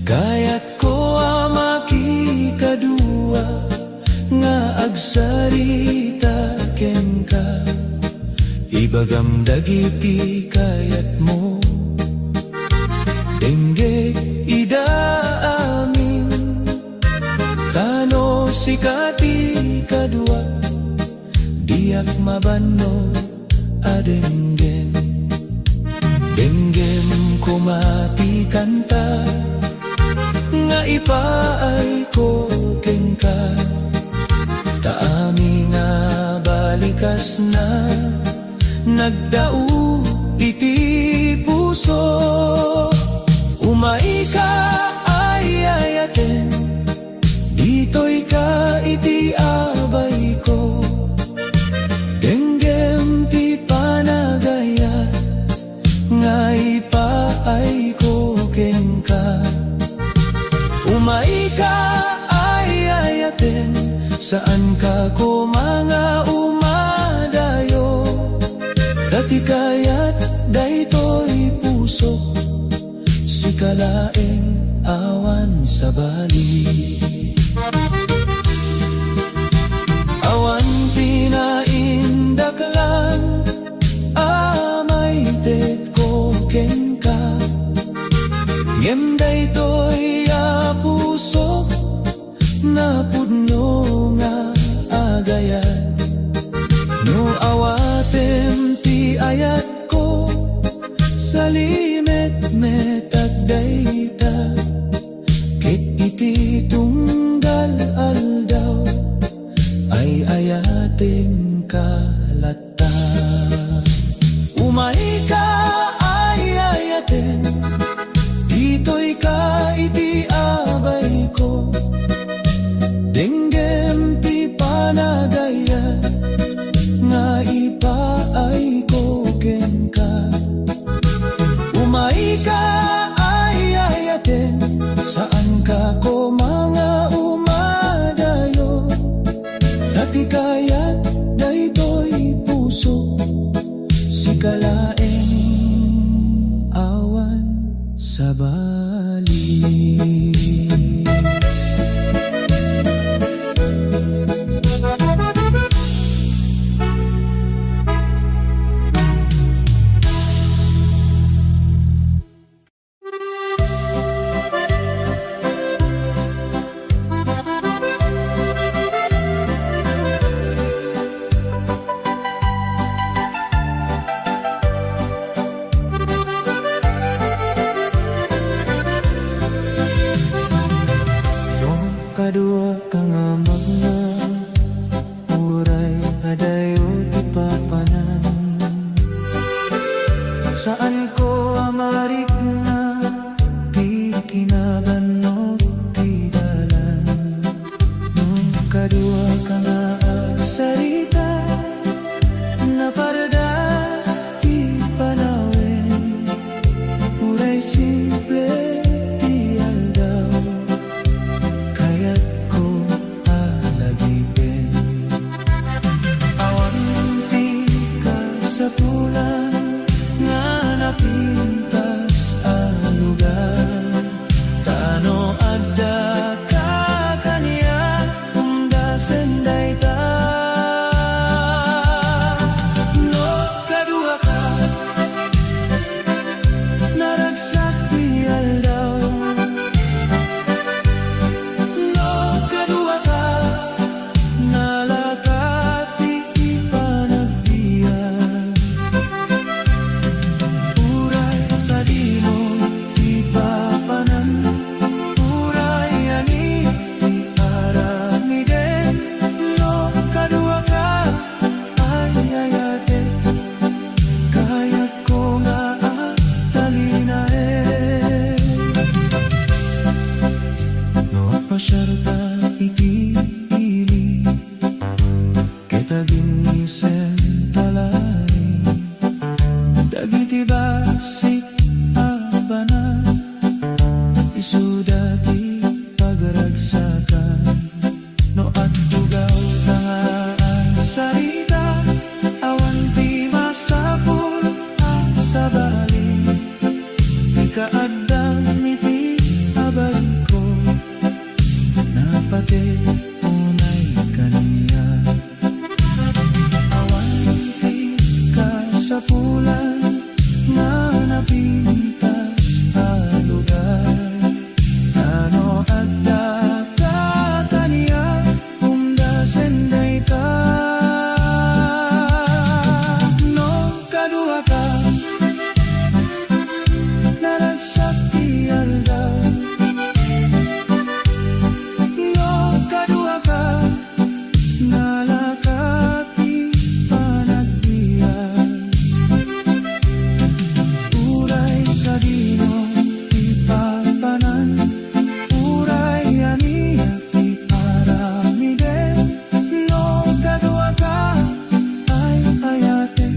kayat ko makikadua, nga agsarita ken ka, ibagam dagiti kayat mo, dengge ida amin, tano sikati kadua, diak mabano adenggen. Denggem ko mati kanta, nga ipaay ko ken ka, taami nga balikas na, nagdao iti puso. Umay ka ayayaten, dito'y ka iti abay ko, denggem ti panagaya, nga ipaay ko ken ka. Umay ka ayayaten, saan ka ko mga umadayo, dati kaya't daytoy puso, sikalaeng awan sa bali. Awan pinaindak lang, amay tet ko ken ka, ngem daytoy puso, napudno nga agayan. No awatem ti ayat ko, salimet metag dayta, ket iti tunggal aldaw, ay ayaten kalata. Umay ka ayayaten, dito'y ka iti abay ko, denggem ti panagaya, nga ipaay ko ken ka. Umay ka ayayaten, saan ka ko mga umadayo, dati kaya't daytoy puso, sikalaeng awan sa bali. Kadua ka nga mga uray adayo ti papanan, saan ko amarik na ti kinabanot ti dalan. Nung kadua ka nga sarita, na pardas ti panawin, uray simple ti aldaw, kaya't ko pasyarta iti ili kita ginisen talay dagiti basik abana isuda ti pagragsakan no at tugaw tangaan sarita awan ti masapul sa bali di kaadam iti abay ko napate unay kaniya awan ti kasapulan na napintas a lugar ano at dakataniya umdasen day ka no kadua ka naragsak ti aldaw no kadua ka nalakati panagbiyan uray sa dino ti papanan uray aniya ti aramiden no kadua ka ay ayate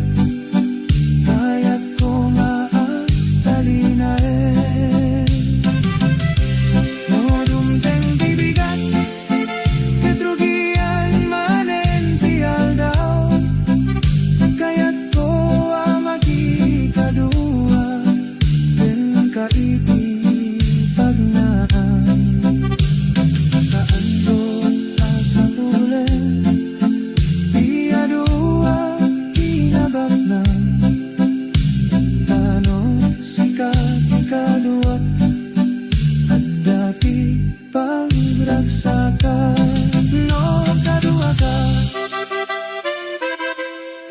kayat ko nga ang talinae no dumteng bibigat ketrugian manen ti aldaw kayat ko makikadua ken kaiti pagnaan saan doon sa ulen ti adua kinabaknan ano sikat ikaduat at dati pagragsakan no kadua ka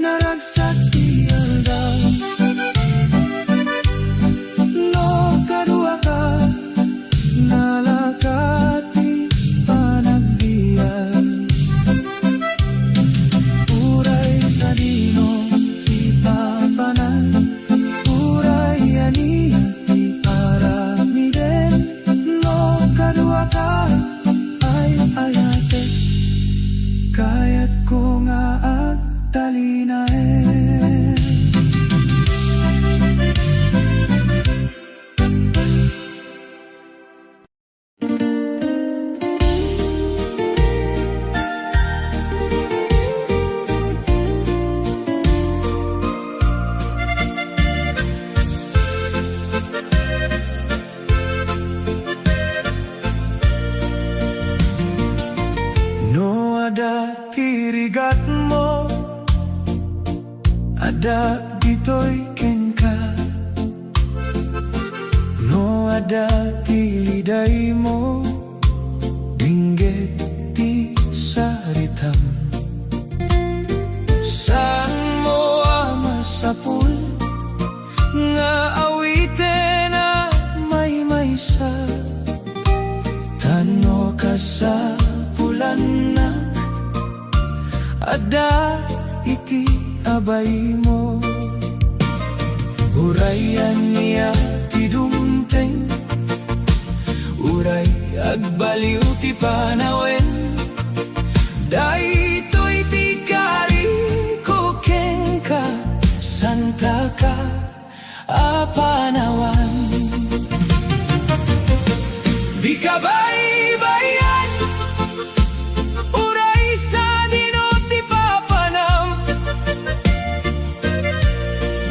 naragsak ti aldaw no kadua ka nalakati panagbiyan uray sa dino ti papanan uray aniya ti aramiden no kadua ka ay ayate kayat ko nga at talinae no ada tirigat mo ada ditoy kenka no ada tiliday mo dinggit ti saritam saan mo amasapul nga awiten na may maysa tano ka sa pulanak ada iti abay mo urayan niya ti dumteng uray agbaliw ti panawen daytoy ti kari ko ken ka santa ka apanawan di ka baybayan uray sa dino ti papanam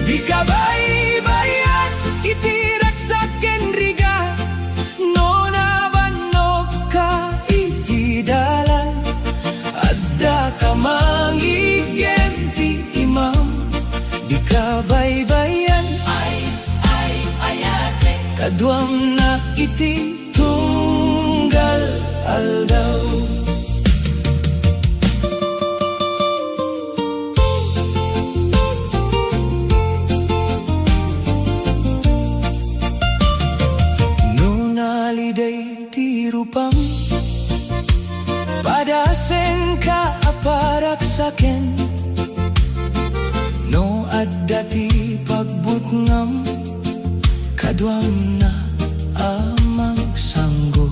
di ka baybayan iti ragsak ken riga no nabannog ka iti dalan adda ka mangigem ti imam di ka baybayan ay ayate kaduam na iti tunggal aldaw no naliday ti rupam padasen ka aparak saken no adda ti pagbutngam kaduam na amang sanggo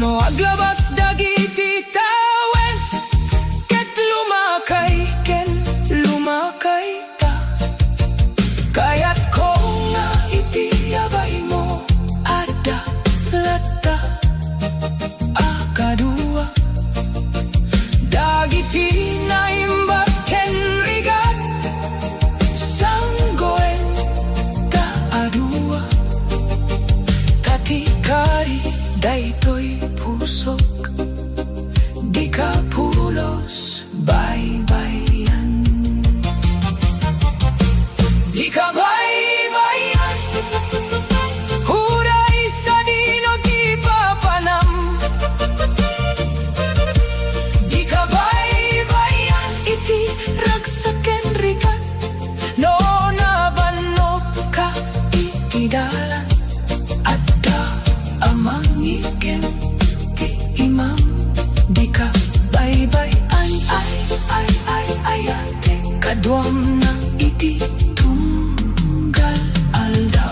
No aglabas dagiti tawen, ket lumakay ta. Kayat ko nga iti abay mo, ada lata akadua. Dagiti naimbag ken rigat, sanggoen ta adua. Katikari daytoy pusok, di ka pulos baybayan. Di ka baybayan, huray sa dino di papanam. Di ka baybayan, iti ragsaken rigat, no nabanop ka iti dalan. Adda amangiken ti imam, di ka baybayan, ay ate kadwam na iti tunggal aldaw.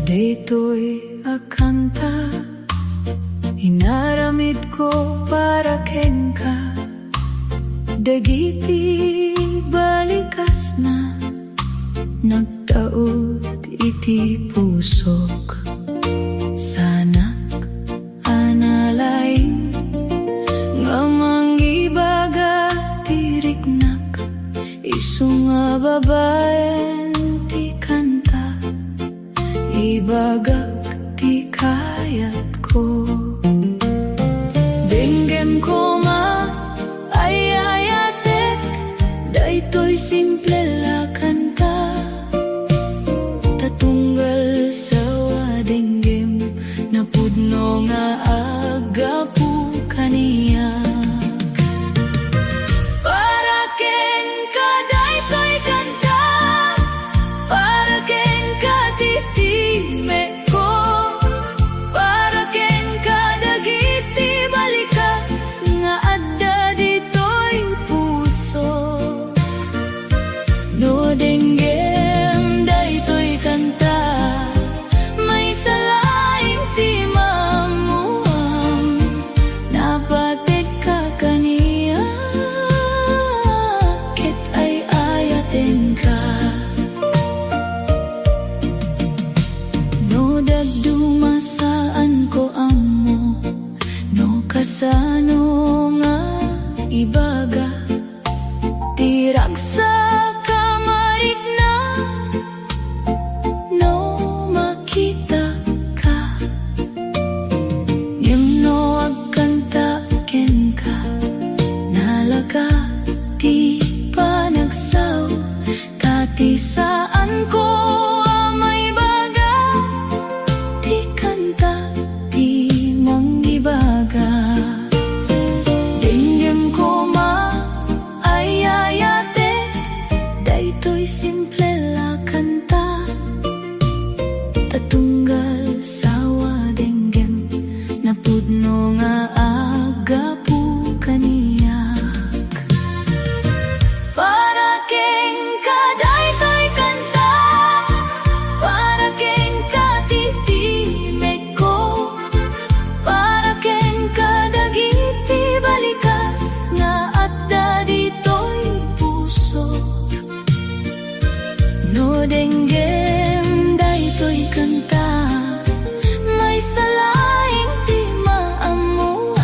Dito'y akanta, hinaramid ko para ken ka. Dagiti balikas na, nagtaod iti pusok. Sanak analaing, nga mangibaga tiriknak, isu nga babaen ti kanta. Ibagak ti kayat ko, denggem ko ma ayayatek, daytoy simple la kanta. Tatunggal sawa denggem, napudno nga agapu kaniyak. Para ken ka daytoy kanta, para ken ka titime ko, para ken ka dagiti balikas, nga adda ditoy puso. No denggem daytoy kanta, may salaing ti mamuam, napatek ka kaniya, ket ay ayaten ka. No dagdumasaan ko amo, no kasano nga ibaga, tiragsa kamarik na, no makita ka. Ngem no agkanta ken ka, nalaga ti panagsaw, tati saan ko amay baga, ti kanta ti mangibaga. Denggem ko ma ayayate, daytoy simple la kanta. Tatunggal sawa denggem, napudno nga agapu kaniyak. Para ken ka daytoy kanta, para ken ka titime ko, para ken ka dagiti balikas, nga adda ditoy puso. No denggem daytoy kanta, may salaing ti maamuam,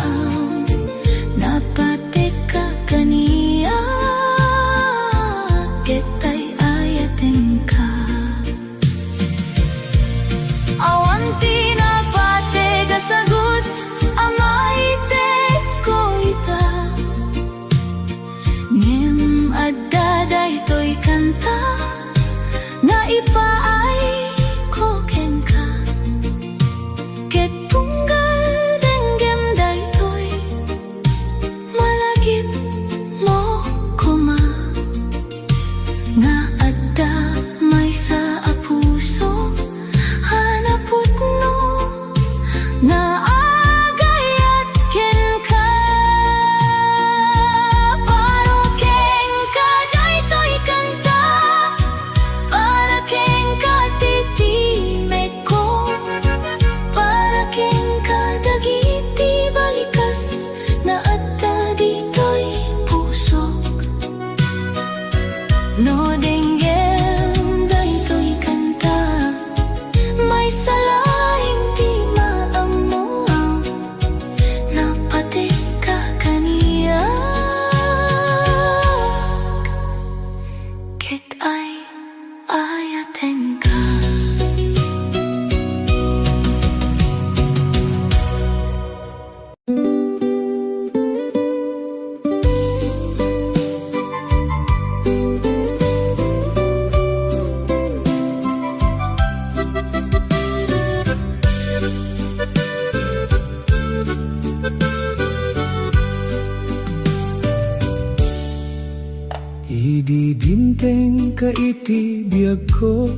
kaiti biyag ko,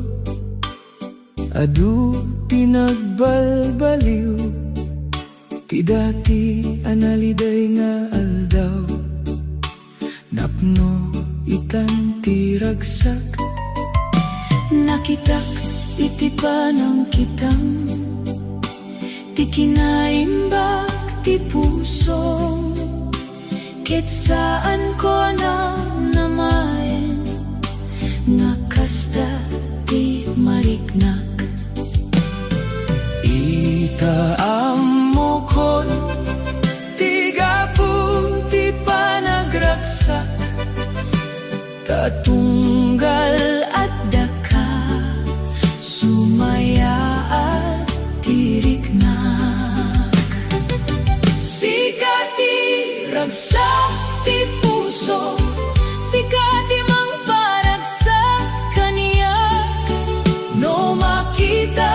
adu tinagbalbaliw, ti dati analiday nga aldaw, napno itan ti ragsak, Nakitak iti panang kitang, ti kinaimbag ti pusong, ket saan ko na namaen, nga kasta ti mariknak. itaam mo kon, tigapu ti panagragsak, tatunggal at daka, sumaya at tiriknak. Sikati ragsak ti puso, sikati mang paragsak kaniyak, No makita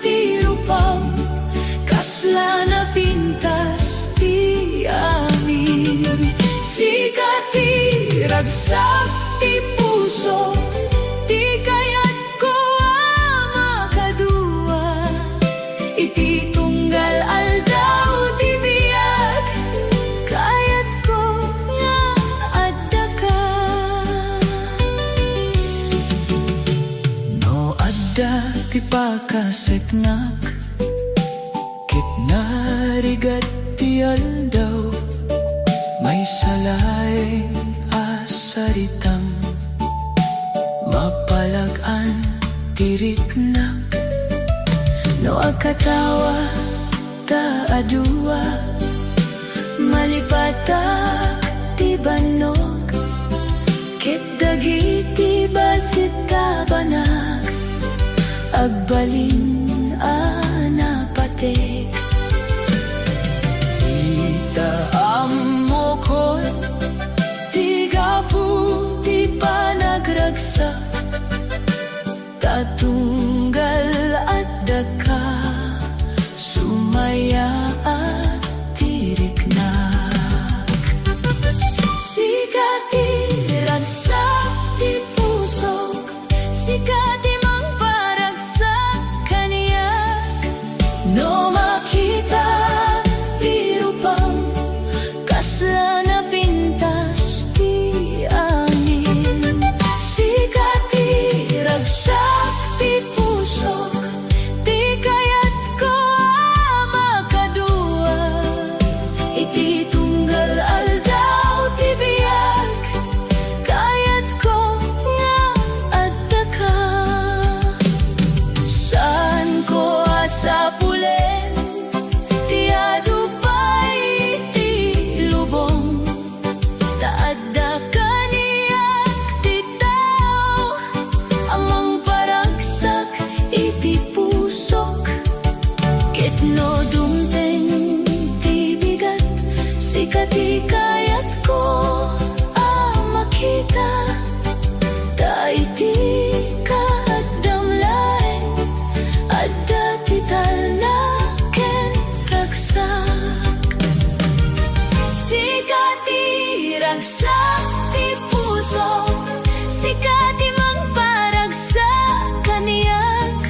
ti rupam, kasla na pintas ti amin. Sikati ragsak ti puso, ti kayat ko makadua, iti tunggal aldaw ti biyak, kayat ko nga adda ka. no adda ti pakaseknak, kit narigat ti aldaw, may salay asaritam, mapalagan tiriknak. No agkatawa ta adua, malipatak ti banog, ket dagiti basit ta banag, agbalin anapatek. Itaam mo kon, tigapu ti panagragsak, tatunggal at daka, sumaya at tiriknak. Sikati ragsak ti puso, sikati mang paragsak kaniyak, No makita ti rupam, kasla na pintas ti angin. Sikati ragsak ti puso, ti kayat ko makadua, iti tunggal aldaw ti biyak, kayat ko nga adda ka. saan ko Sapulen ti adupay ti lubong, taadda kaniyak ti tao, amang paragsak iti pusok, ket no dumteng ti bigat, sikati kayat ko makita, ta iti kadamlaen, adda ti talaken ragsak. Sikati ragsak ti puso, sikati mang paragsak kaniyak,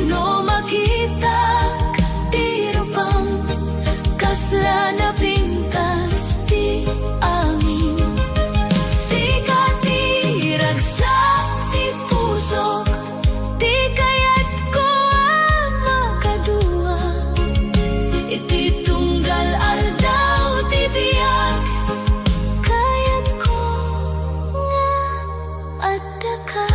no makita ti rupam, kasla na pintas ti amin. Sikati ragsak ti puso, ti kayat ko makadua, iti tunggal aldaw ti biyak, kayat ko nga adda ka.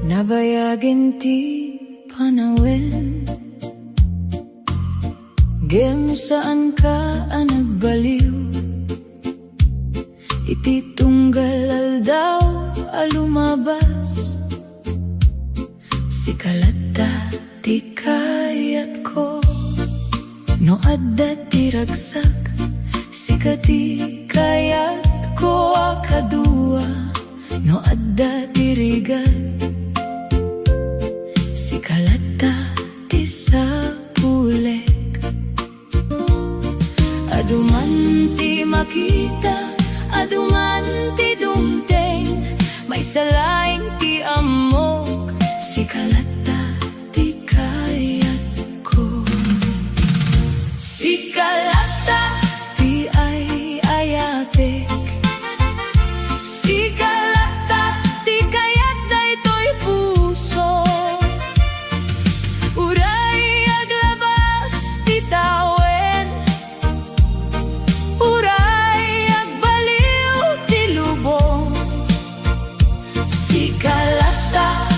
Nabayagin ti panawin, Gem saan ka nagbaliw? Ti tunggal aldaw alumabas, si kalata ti kayat ko. No adda ti ragsak, si kati kayat ko akadua. No adda ti rigat, si kalata ti sapulek. Aduman ti makita, aduman ti dumteng, may salain ti amok, si kalata ti kayat ko. Si kalata ti ayatek, si kalata ti kayat daytoy puso. Uray aglabas ti tawen, uray agbaliw ti lubong. Si kalata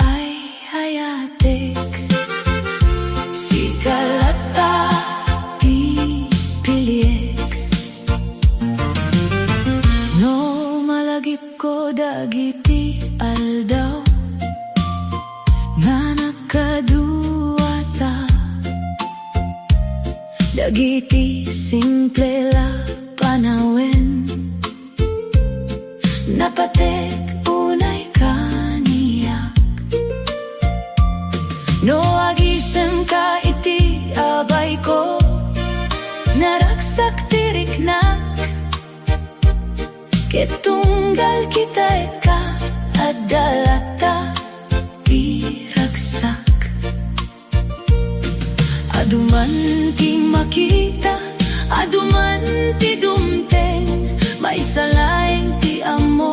ay hayatek, si kalata ti piliek. No malagip ko dagiti aldaw nga nakaduata, dagiti simple la panawen, napatek unay kaniyak. No agisem ka iti abay ko, naragsak tiriknak, ketunggal kita eka at dalata ti ragsak. Aduman ti makita, aduman ti dumteng, may salain ti amo,